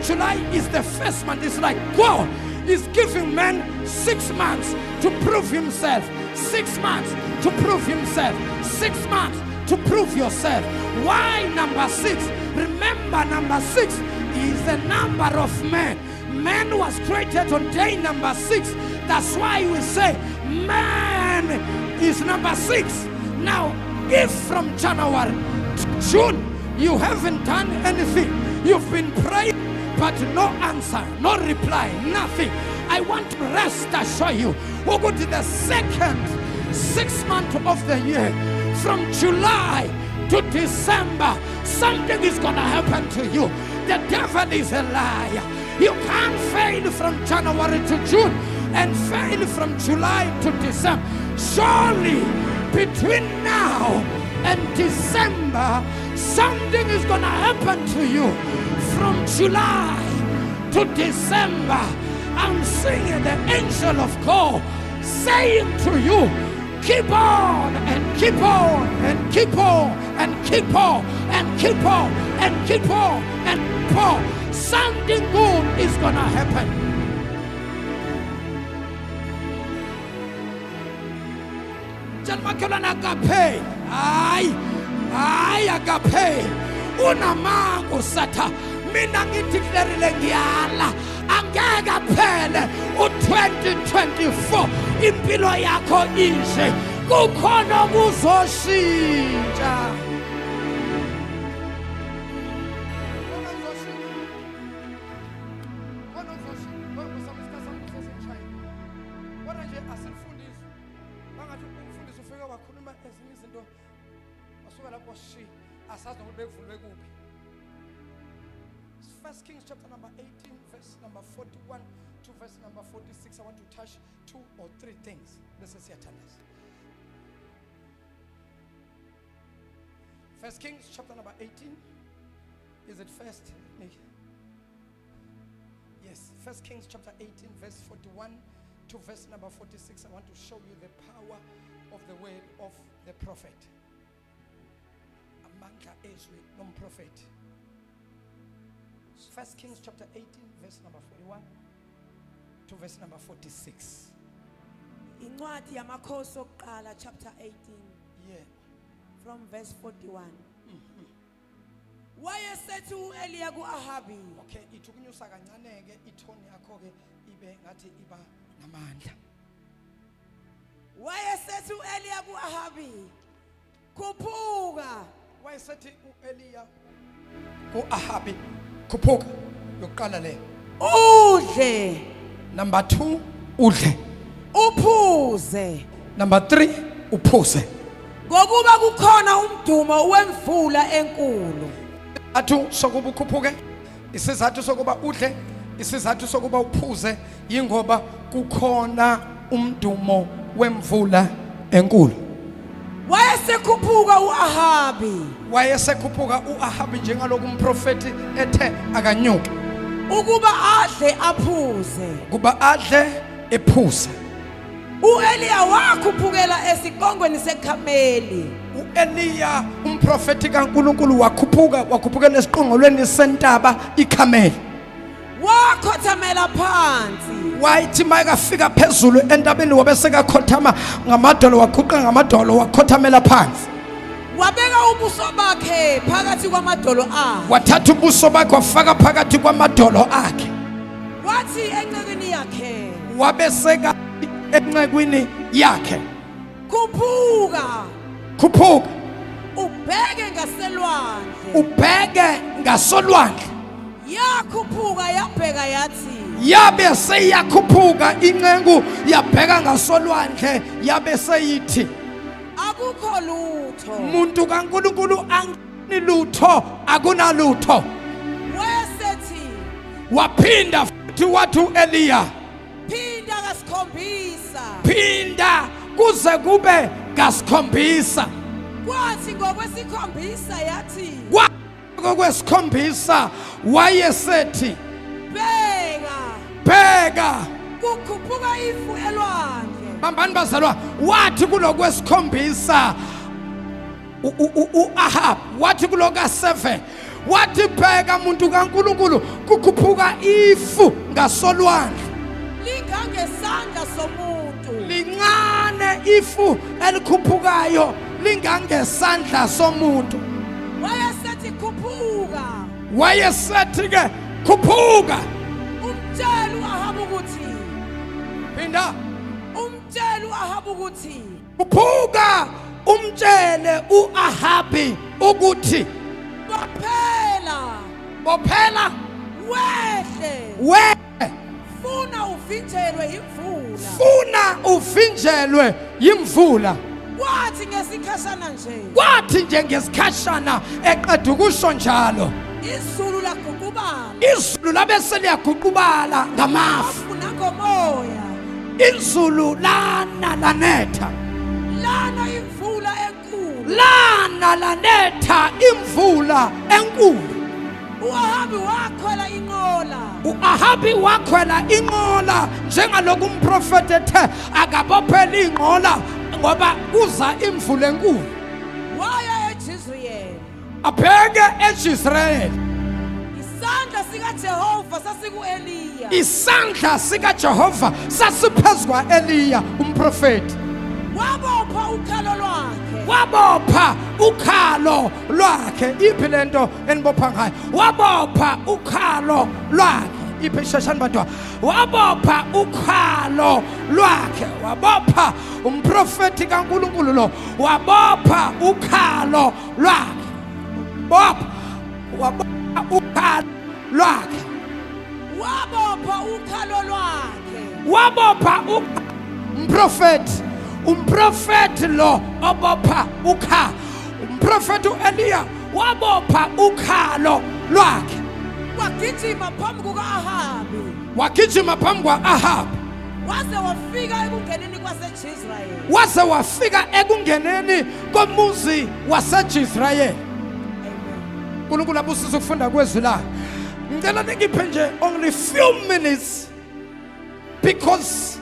July is the first month. It's like God is giving man 6 months to prove himself. 6 months to prove himself. 6 months to prove yourself. Why number 6? Remember, number 6 is the number of man. Man was created on day number 6. That's why we say man is number 6. Now, if from January to June you haven't done anything, you've been praying but no answer, no reply, nothing, I want to rest assure you, we'll go to the second 6 months of the year. From July to December, something is going to happen to you. The devil is a liar. You can't fail from January to June and fail from July to December. Surely between now and December, something is going to happen to you. From July to December, I'm seeing the angel of God saying to you, keep on and keep on and keep on and keep on and keep on and keep on and keep on. Something good is going to happen. Janmakela agape. Ay agape. Unamango sata. Mina ngideclareile ngiyala angeke aphele u2024 impilo yakho inje kukhona kuzoshintsha. Kodwa nje asifundise bangathi umfundisi ufike wakhuluma ezinye izinto basuka lapho shi asazi ukuthi bekuvulwe kuphi. 1 Kings chapter number 18 verse number 41 to verse number 46. I want to touch 2 or 3 things. This is your talents. 1 Kings chapter number 18. Is it first? Yes. 1 Kings chapter 18 verse 41 to verse number 46. I want to show you the power of the word of the prophet. Amandla ezwi nomprofet. 1 Kings chapter 18 verse number 41 to verse number 46. Incwadi yamakhosi okuqala chapter 18. Yeah. From verse 41. Wayesethi uEliya kuAhabi. Okay, ithukunyusa kancane ke ithoni yakho ke ibe ngathi iba namandla. Wayesethi uEliya kuAhabi, khuphuka. Wayesethi uEliya kuAhabi, khuphuka. Yokuqala le. Udle. Number 2, udle. Uphuze. Number 3, uphuze. ngokuba kukhona umdumo wemvula enkulu. Athu sokuba ukhuphuke, isizathu sokuba udle, isizathu sokuba uphuze yingoba kukhona umdumo wemvula enkulu. Wayesekhuphuka uAhabi Wayesekhuphuka uAhabi njengaloku umprofeti ethe akanyuke ukuba adle aphuze. kuba adle ephuza. uEliya wakhuphukela esiqongweni seKhameli. uEliya umprofeti kaNkulunkulu wakhuphukela esiqongolweni sentaba iKhameli. Wakhothamela phansi. Wayithi mayekafika phezulu entabeni wabesekakhothama ngamadolo, waqhuqa ngamadolo, wakhothamela phansi. Wabeka ubuso bakhe phakathi kwamadolo akhe. Wathatha ubuso bakhe wafaka phakathi kwamadolo akhe. Wathi encekwini yakhe, Wabeseka encekwini yakhe, khuphuka khuphuka ubheke ngaselwandle. ubheke ngasolwandle. Yakhuphuka yabheka yathi, Yabe seyakhuphuka incengu yabheka ngasolwandle, yabe seyithi akukho lutho. umuntu kaNkulunkulu angani lutho, akunalutho. Wayesethi, Waphinda futhi wathi uEliya, phinda kasikhombisa. phinda kuze kube ngasikhombisa. Kwathi ngokwesikhombisa yathi, Kwesikhombisa wayesethi bheka bheka. kukhuphuka ifu elwandle. Bambani bazalwa, wathi kulokwesikhombisa uAhab wathi kuloka7 wathi bheka muntu kaNkulunkulu kukhuphuka ifu ngasolwandle. Lingangesandla somuntu. Lincane ifu elikhuphukayo, lingangesandla somuntu. Wayesethi khuphuka. Wayesethi ke khuphuka. Umtshela uAhabi ukuthi, Phinda umtshela uAhabi ukuthi, khuphuka umtshele uAhabi ukuthi bophela wehle we funa uvinjelwe imvula. funa uvinjelwe yimvula. Kwathi ngesikhashana nje Kwathi nje ngesikhashana eqeda ukusho njalo, izulu laguqubala. izulu labe seliyaguqubala ngamafu. Afuna ngomoya. Izulu lana lanetha, Lana imvula enkulu. lana lanetha imvula enkulu. uAhabi wakhwela inqola. uAhabi wakhwela inqola njengaloku umprofeti ethe akabophela inqola ngoba kuza imvula enkulu. Waya eJezreel. Abheke eJisrayeli. Isandla sikaJehova sasikuEliya. Isandla sikaJehova sasiphezu kwaEliya umprofeti. Wabopha ukhalo lwakhe. Wabopha ukhalo lwakhe. Iphi lento enibopha ngayo? Wabopha ukhalo lwakhe. Iphi shashani badwa? Wabopha ukhalo lwakhe. Wabopha umprofeti kaNkulunkulu lo. Wabopha ukhalo lwakhe. Wabopha ukhalo lwakhe. Wabopha ukhalo lwakhe. Wabopha umprofeti lo obopha ukha. Umprofeti uEliya wabopha ukhalo lwakhe. Wagijima phambi kukaAhabi. Wagijima phambi kwaAhabi. Waze wafika ekungeneni kwaseJezreel. Waze wafika ekungeneni komuzi waseJisrayeli. uNkulunkulu abusise ukufunda kwezwi la. Ngicela ngiphe nje only few minutes, because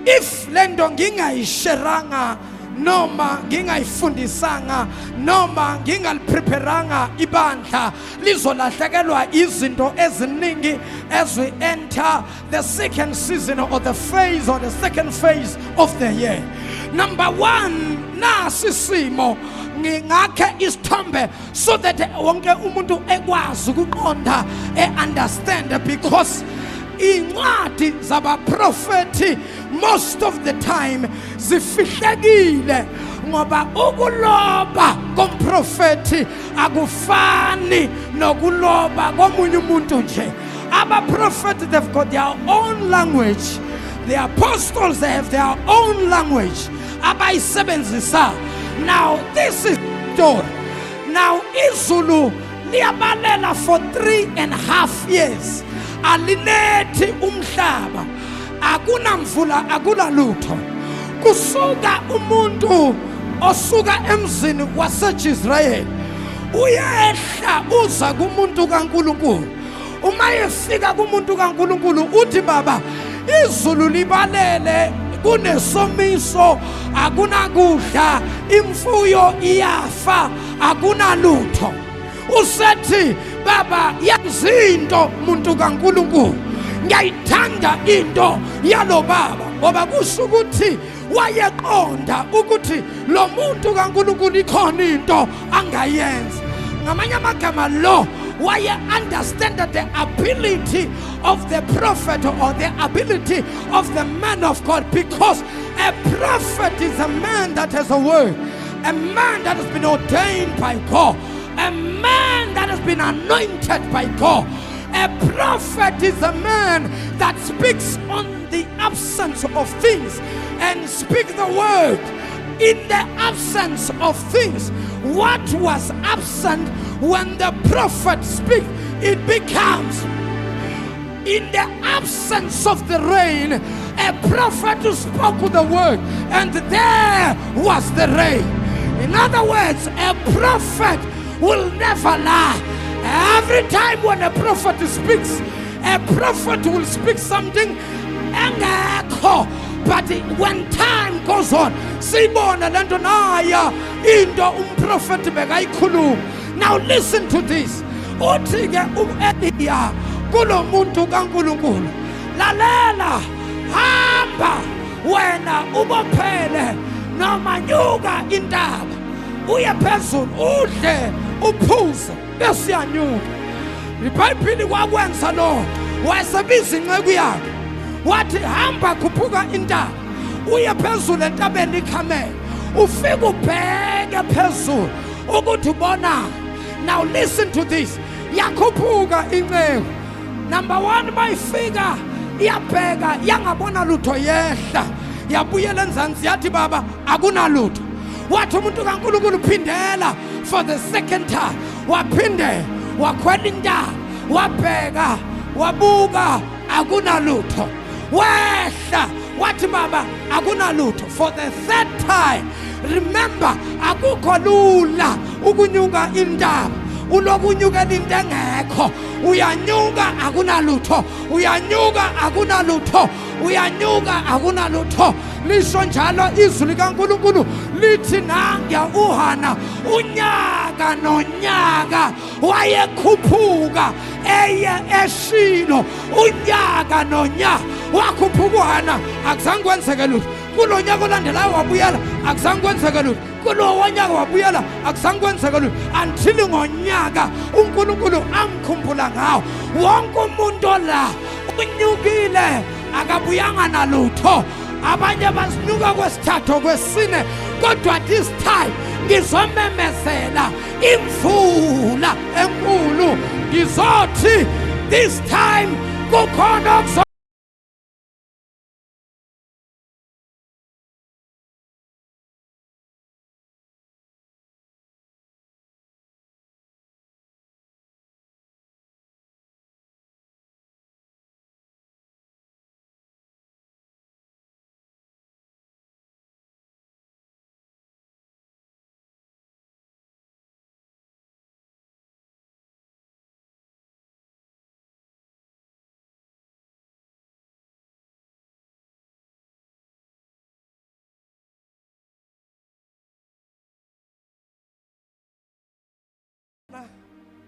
if lento ngingayisheranga noma ngingayifundisanga noma ngingalipreparanga ibandla lizolahlekelwa izinto eziningi as we enter the second season or the phase or the second phase of the year. Number 1, nasi simo ngingakhe isithombe so that wonke umuntu ekwazi ukuqonda understand, because incwadi zabaprofeti most of the time zifihlekile ngoba ukuloba komprofeti akufani nokuloba komunye umuntu nje. Abaprofeti, they've got their own language. The apostles, they have their own language abayisebenzisa Now this is story. Now izulu liyabalela for 3.5 years. Alinethi umhlaba. Akunamvula, akulalutho. Kusuka umuntu osuka emzini waseJisrayeli uyehla uza kumuntu kaNkulunkulu. Uma efika kumuntu kaNkulunkulu uthi baba izulu libalele kunesomiso akunakudla imfuyo iyafa akunalutho. Usethi baba yazinto muntu kaNkulunkulu ngiyayithanda into yalo baba ngoba kusho ukuthi wayeqonda ukuthi lo muntu kaNkulunkulu ikhona into angayenza. Ngamanye amagama lo waye understand that the ability of the prophet or the ability of the man of God, because a prophet is a man that has a word, a man that has been ordained by God, a man that has been anointed by God. A prophet is a man that speaks on the absence of things and speaks the word in the absence of things. What was absent when the prophet speaks, it becomes. In the absence of the rain, a prophet spoke the word, and there was the rain. In other words, a prophet will never lie. Every time when a prophet speaks, a prophet will speak something engekho. But when time goes on, sibona lento naya into umprofeti bekayikhuluma. Now listen to this. Uthi ke uEliya kulo muntu kaNkulunkulu, lalela, hamba wena ubophele noma nyuka intaba uye phezulu udle uphuze bese yanyuka. IBhayibheli kwakwenza lo, wayesebiza inceku yakhe wathi hamba khuphuka intaba uye phezulu entabeni iKhameli ufike ubheke phezulu ukuthi ubona. Now listen to this. Yakhuphuka inceku. Number 1, bayifika iyabheka yangabona lutho yehla yabuyela enzansi yathi baba akunalutho. Wathi umuntu kaNkulunkulu phindela for the second time. Waphinde wakhwela intaba wabheka wabuka akunalutho. Wehla wathi baba akunalutho for the third time. Remember, akukho lula ukunyuka intaba. Ulokunyukela into engekho. Uyanyuka akunalutho, uyanyuka akunalutho, uyanyuka akunalutho. Lisho njalo izwi likaNkulunkulu lithi nangiya uHana unyaka nonyaka wayekhuphuka eye eShilo. Unyaka nonyaka wakhuphuka uHana, akuzange kwenzeke lutho. Kulo nyaka olandelayo wabuyela, akuzange kwenzeke lutho. Kulo wonyaka wabuyela, akuzange kwenzeke lutho. Until ngonyaka uNkulunkulu amkhumbula ngawo. Wonke umuntu la unyukile akabuyanga nalutho. Abanye basinyuka kwesithathu kwesine, kodwa this time ngizomemezela imvula enkulu. Ngizothi this time kukhona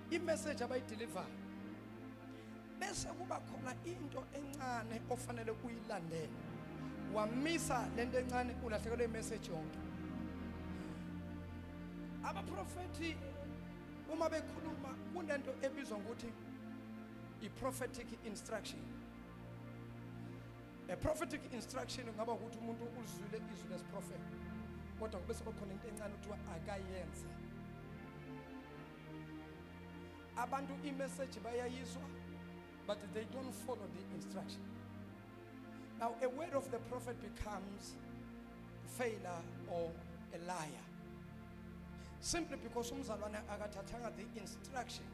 imessage abayideliver bese kuba khona into encane ofanele kuyilandela. Wamisa lento encane ulahlekelwe imessage yonke. Abaprofeti uma bekhuluma kunento ebizwa ukuthi i-prophetic instruction. A prophetic instruction ngaba ukuthi umuntu uzwile izwi lesiprophet kodwa kube sekhona into encane ukuthi akayenze. Abantu i-message bayayizwa but they don't follow the instruction. Now a word of the prophet becomes failure or a liar simply because umzalwane akathathanga the instruction.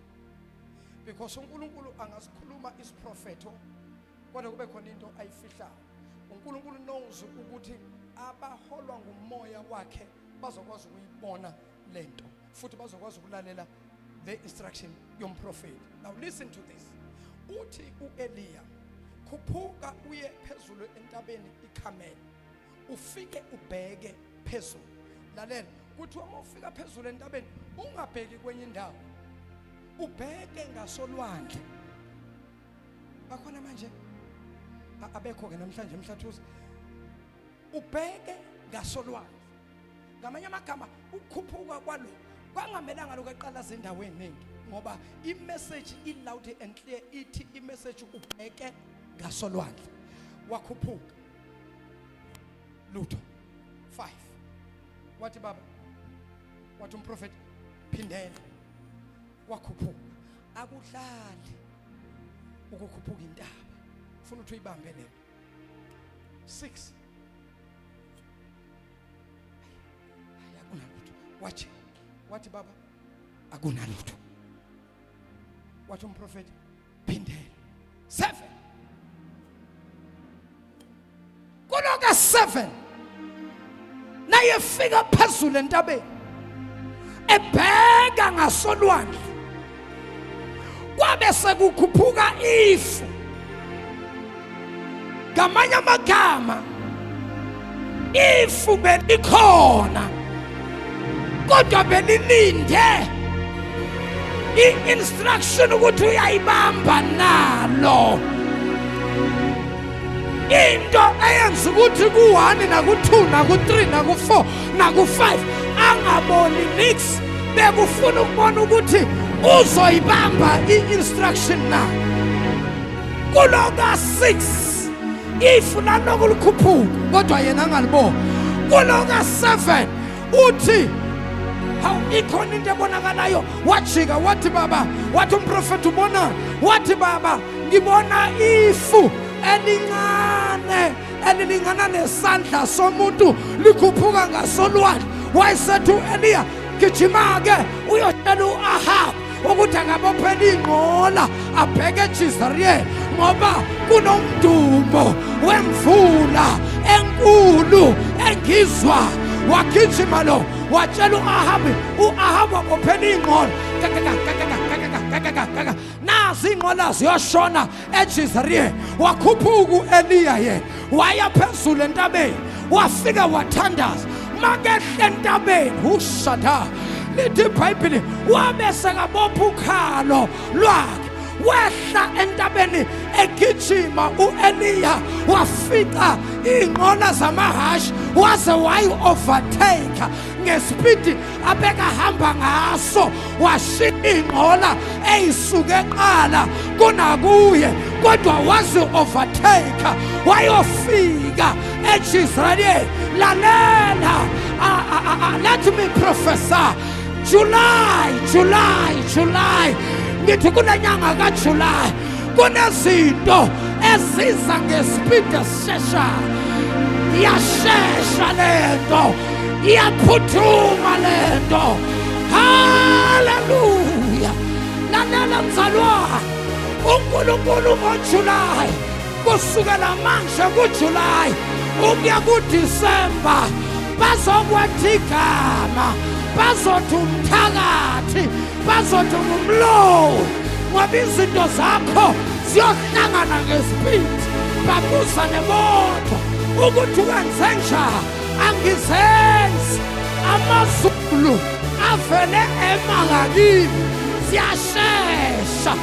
Because uNkulunkulu angasikhuluma isiprofeto kodwa kube khona into ayifihlayo. uNkulunkulu knows ukuthi abaholwa ngumoya wakhe bazokwazi ukuyibona lento futhi bazokwazi ukulalela the instruction yomprofeti. Now listen to this. Uthi uEliya, khuphuka uye phezulu entabeni iKhameli, ufike ubheke phezulu. Lalela, kuthi uma ufika phezulu entabeni ungabheki kwenye indawo, ubheke ngasolwandle. Bakhona manje abekho ke namhlanje emhlathuzi. Ubheke ngasolwandle. Ngamanye amagama ukukhuphuka kwalo kwangamelanga lokuqala ezindaweni eziningi ngoba imessage iloud and clear ithi imessage ubheke ngasolwandle. Wakhuphuka lutho 5. Wathi baba, wathi umprofeti phindela. Wakhuphuka. Akudlali ukukhuphuka intaba, ufuna ukuthi uyibambe le 6. Akunalutho. Wathi baba, akunalutho. Wathi umprofeti phindela 7. Kuloka 7 naye fika phezulu entabeni ebheka ngasolwandle, kwabe sekukhuphuka ifu. Ngamanye amagama ifu belikhona kodwa belilinde i-instruction ukuthi uyayibamba nalo. Into eyenza ukuthi ku-1 naku-2 naku-3 naku-4 naku-5 angaboni nix, bekufuna ukubona ukuthi uzoyibamba i-instruction na. Kuloka 6 ifu naloko likhuphuka kodwa yena angaliboni. Kuloka 7 uthi hawu ikhona into ebonakalayo. Wajika wathi baba, wathi umprofeti ubona, wathi baba ngibona ifu elincane elilingana nesandla somuntu likhuphuka ngasolwandle. Wayesethi uEliya, gijima-ke uyotshela u-Ahabu ukuthi akabophele inqola abheke eJezeriyeli ngoba kunomdumo wemvula enkulu engizwa. Wagijima lo watshela u-Ahabu abophele inqola. Nazi inqola ziyoshona eJezeriyeli. Wakhuphuka uEliya yena waya phezulu entabeni, wafika wathandaza. Makehle entabeni ushada lithi iBhayibheli wabe sekabopha ukhalo lwakhe, wehla entabeni egijima uEliya, wafika inqola zamahashi waze wayi-overtake ngespeed abeka hamba ngaso. Washiya inqola eyisuke eqala kunakuye kodwa wazi-overtake wayofika eJezeriyeli. Lalela, let me prophesy. July. Ngithi kule nyanga kaJuly kunezinto eziza ngespeed esisheshayo. Iyashesha lento, iyaphuthuma lento. Haleluya. Lalela mzalwane, uNkulunkulu ngoJuly, kusukela manje kuJuly ukuya kuDisemba bazokwathi igama, bazothi umthakathi, bazothi umlowo, ngoba izinto zakho ziyohlangana ngespeed. Babuza nemoto ukuthi wenze njani. Angizenzi amazulu avele emangakini, ziyashesha.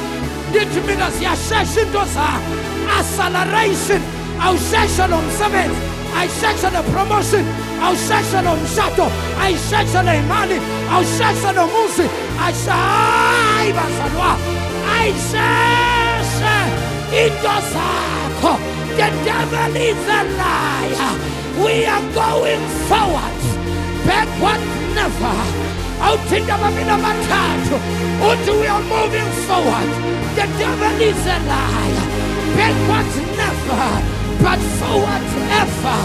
Ndithi mina ziyashesha into zakho. Acceleration, awusheshe lo msebenzi, ayisheshe le promotion, awusheshe lo mshado, ayisheshe le imali, awusheshe lo muzi, ayishayi bazalwa, ayisheshe into zakho. The devil is a liar. We are going forward, backward never. Awuthinta babili abathathu uthi we are moving forward. The devil is a liar. Backward never. but for whatever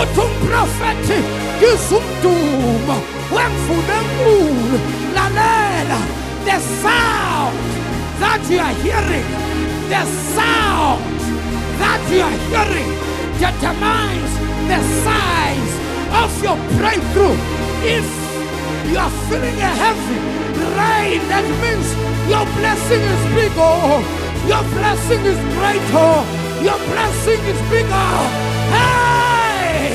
uthi umprofethi ngizumdumo wemfundo enkulu. Lalela, the sound that you are hearing, the sound that you are hearing determines the size of your breakthrough. If you are feeling a heavy rain, that means your blessing is bigger, your blessing is greater, your blessing is bigger. Hey,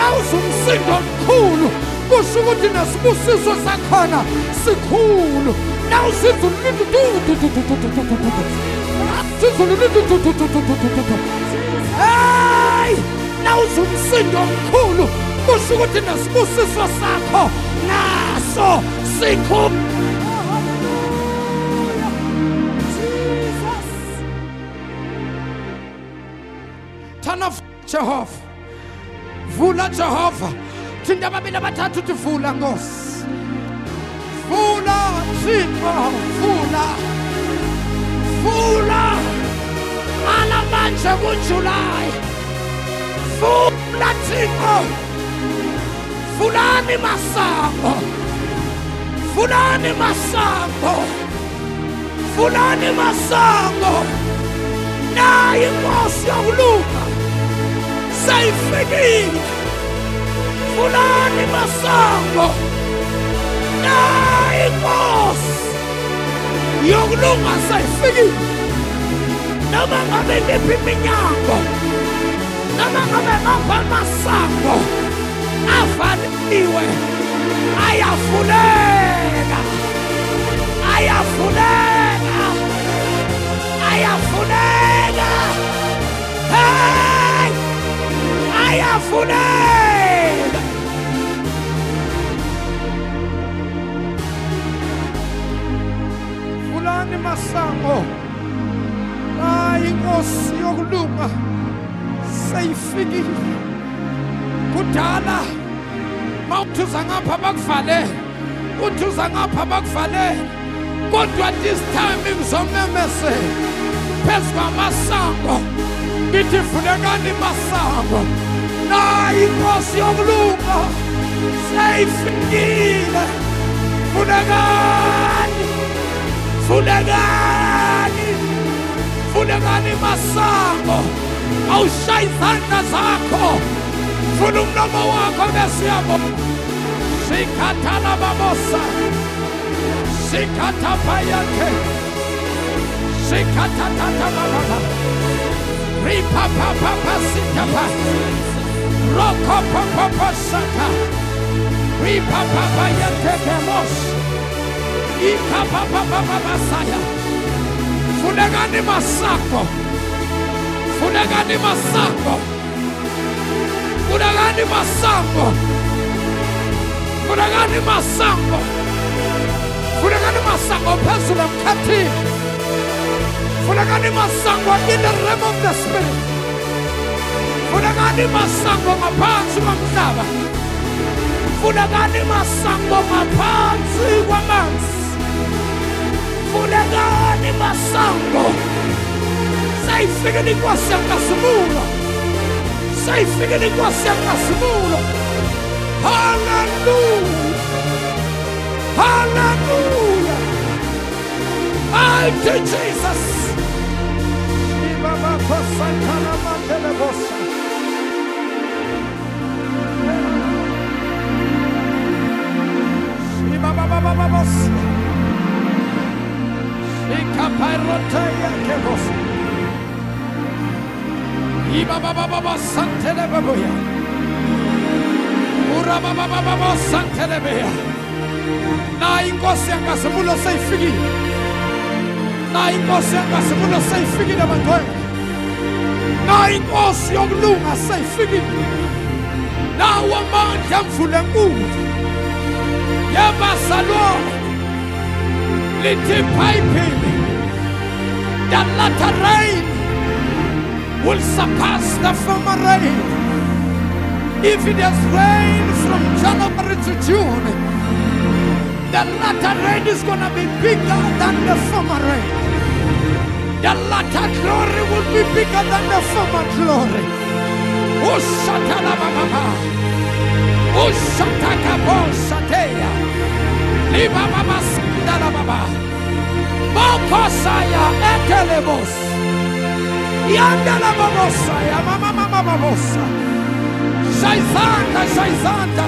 awusumsindo mkhulu, kusho ukuthi nesibusiso sakhona sikhulu. Now sizulu hey, now uzumsindo mkhulu, kusho ukuthi nesibusiso sakho naso sikhulu. Turn off Jehovah, vula Jehovah. Thinda babili abathathu uthi vula Nkosi. Vula Thixo, vula. Vula alamanje kuJuly. Vula Thixo. Vulani masango. Vulani masango. Vulani masango. Na inkosi yokulunga sayifikile. Vulani masango. Na inkosi yokulunga sayifikile. Noma ngabe liphi iminyango, noma ngabe ngapha masango avaliwe, ayavuleka, ayavuleka, ayavuleka. Hey, ayavuleka. Vulani masango. Hayi inkosi yokulunga sayifikile. Kudala mawuthuza ngapha bakuvale, uthuza ngapha bakuvale, kodwa this time ngizomemezela phezu kwamasango ngithi vulekani masango. Hayi inkosi yokulunga sayifikile. Vulekani, vulekani, vulekani masango. Awushayi izandla zakho, vula umlomo wakho besiyabo. Shikatala babosa, shikatapayake, shikatatataba, ripapapapasitapa, rokopapapasata, ripapapayakekemos, ikapapapapasaya. Vulekani masango, vulekani masango, vulekani masango, vulekani masango, vulekani masango phezulu emkhathini, vulekani masango in the realm of the spirit, vulekani masango ngaphansi komhlaba, vulekani masango ngaphansi kwamanzi, vulekani masango. Sayifikile inkosi yaNkasimulo, sayifikile inkosi yaNkasimulo. Hallelujah, hallelujah. Thank you, Jesus. Na inkosi yaNkasimulo sayifikile. Na inkosi yaNkasimulo sayifikile bantwana. Na inkosi yokulunga sayifikile. Nawo amandla mvula enkulu. Yabazalwane lithi payphile. The latter rain will surpass the former rain. If it has rained from January to June, the latter rain is going to be bigger than the former rain. The latter glory will be bigger than the former glory. Ushatalababa. Ushatakaboshateya. Libababa Sandalababa. Mokosaya Etelebos. Yandalababosaya. Mama. Shaizanda.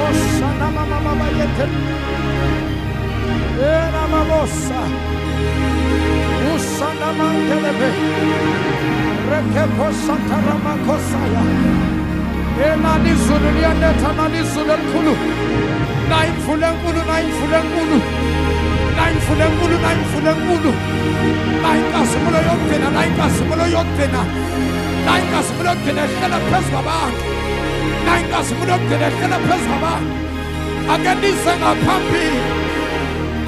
Oshana mama yetel. Era mamosa. Usana mantelebe. Rekepo satarama kosaya. Ena nizululia neta na nizulel kulu. Naim fulengulu. Naim kasumulo yoktena. Naim kasumulo khela phezulu kwabantu. Naim kasumulo khela phezulu kwabantu.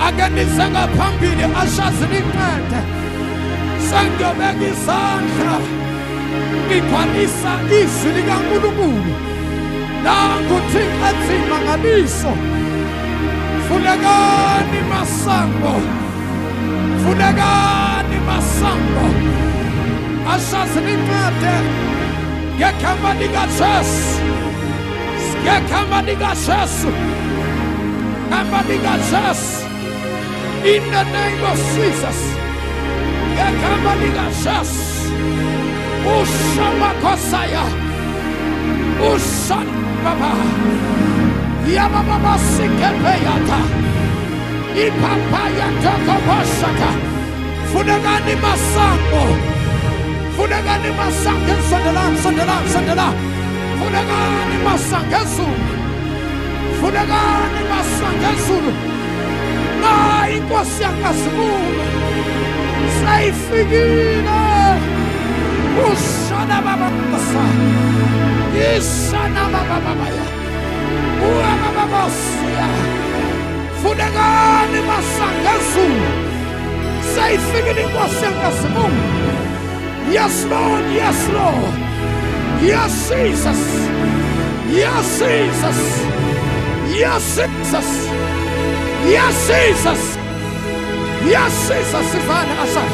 Akanisa ngaphambili ashazini incede. Sengiyobeka izandla ngigcwalisa izwi likaNkulunkulu. Nangu Thixo enzima ngaliso. Funekani masango. Ashazini incede. Ngegama likaJesu. In the name of Jesus. Ushamakosaya. Ushanbaba. Yamama Sikepeyata. Ipapaya Tokoboshaka. Funegani Masango. Sondela. Funegani Masangesu. Inkosi yakasibuka sayifikile ushana baba isana baba ya baba bosia funekani masangesu sayifikile inkosi yakasibuka. Yes Lord, yes Jesus, Sivana Asas.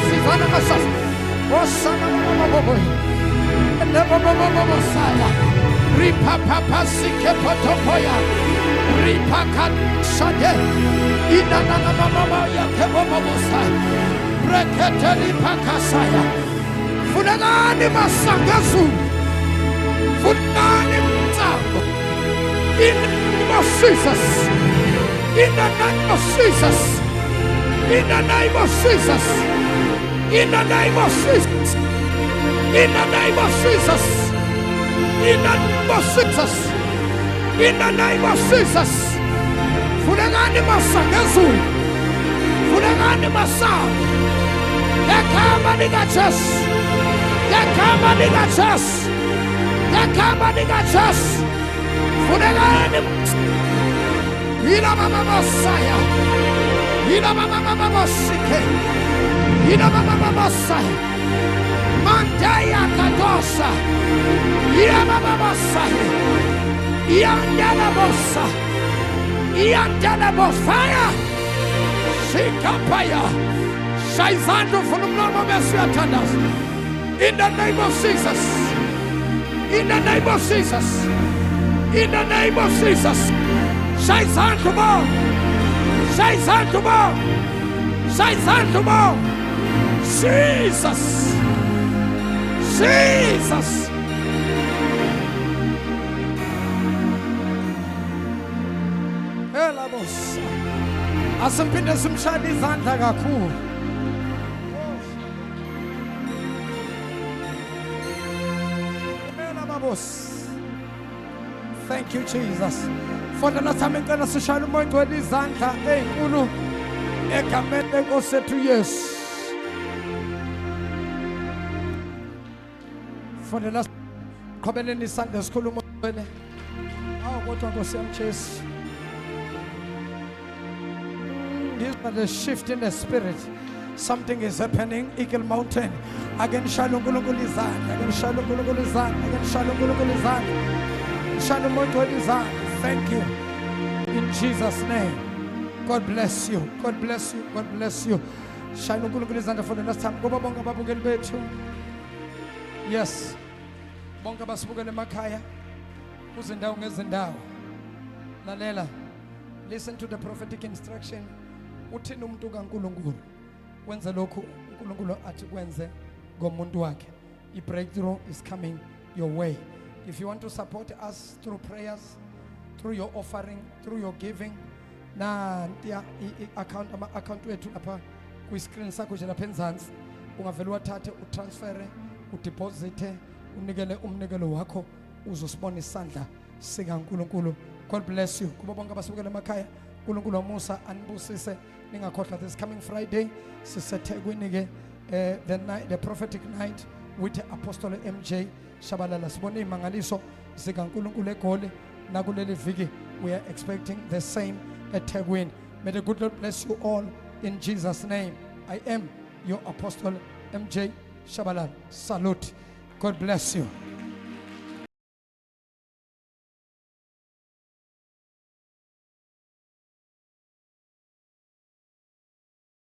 Osana Mama. Never Messiah. Ripapa Sikepotopoya. Ripakat Shade. Inana Mama Yakebomosa. Breketeli Pakasaya. Funagani Masangasu. Funagani Mzango. In the name of Jesus. In the name of Jesus. In the name of Jesus. In the name of Jesus. In the name of Jesus. In the name of Jesus. In the name of Jesus. Funagani Masangasu. Funagani Masang. Yakama Nigaches. Funagani Ina Mama Messiah. Ina Mama Mosike. Ina Mama Messiah. Mandaya Kadosa. Ina Mama Messiah. Yandala Bossa. Yandala Bossa. Shikapaya. Shaizando from the normal Messiah. In the name of Jesus. In the name of Jesus. In the name of Jesus. Shaitan, come on. Jesus. Hela bossa. Asimpinde simshaya izandla kakhulu. Thank you, Jesus. For the last time I'm going to share my izandla enkulu egameni lenkosi ethu Yesu. For the last qhubeleni isandla sikhuluma wena. Kodwa Nkosi yami Jesu. There's a shift in the spirit. Something is happening. Eagle Mountain. Again, Shalom Gulugulizan. Again, Shalom Gulugulizan. Again, Shalom Gulugulizan. Shalom Gulugulizan. Thank you. In Jesus' name. God bless you. God bless you. God bless you. Shayina uNkulunkulu izandla for the last time. Kuba bonke ababukeli bethu. Yes. Bonke abasibukela emakhaya. Kuzindawo ngezindawo. Lalela. Listen to the prophetic instruction. Uthini umuntu kaNkulunkulu. Wenze lokhu uNkulunkulu athi kwenze ngomuntu wakhe. The breakthrough is coming your way. If you want to support us through prayers, through your offering, through your giving, na account wethu lapha ku screen sakho nje lapha enzansi, ungavela wathathe utransfere, udeposite, unikele umnikelo wakho, uzosibona isandla sikaNkulunkulu. God bless you. Kuba bonke abasukela emakhaya, uNkulunkulu wamusa anibusise. Ningakhohlwa this coming Friday siseThekwini ke the prophetic night with Apostle MJ Shabalala. Sibone imangaliso zikaNkulunkulu eGoli nakuleli viki. We are expecting the same at Thekwini. May the good Lord bless you all in Jesus' name. I am your Apostle MJ Shabalala. Salute. God bless you.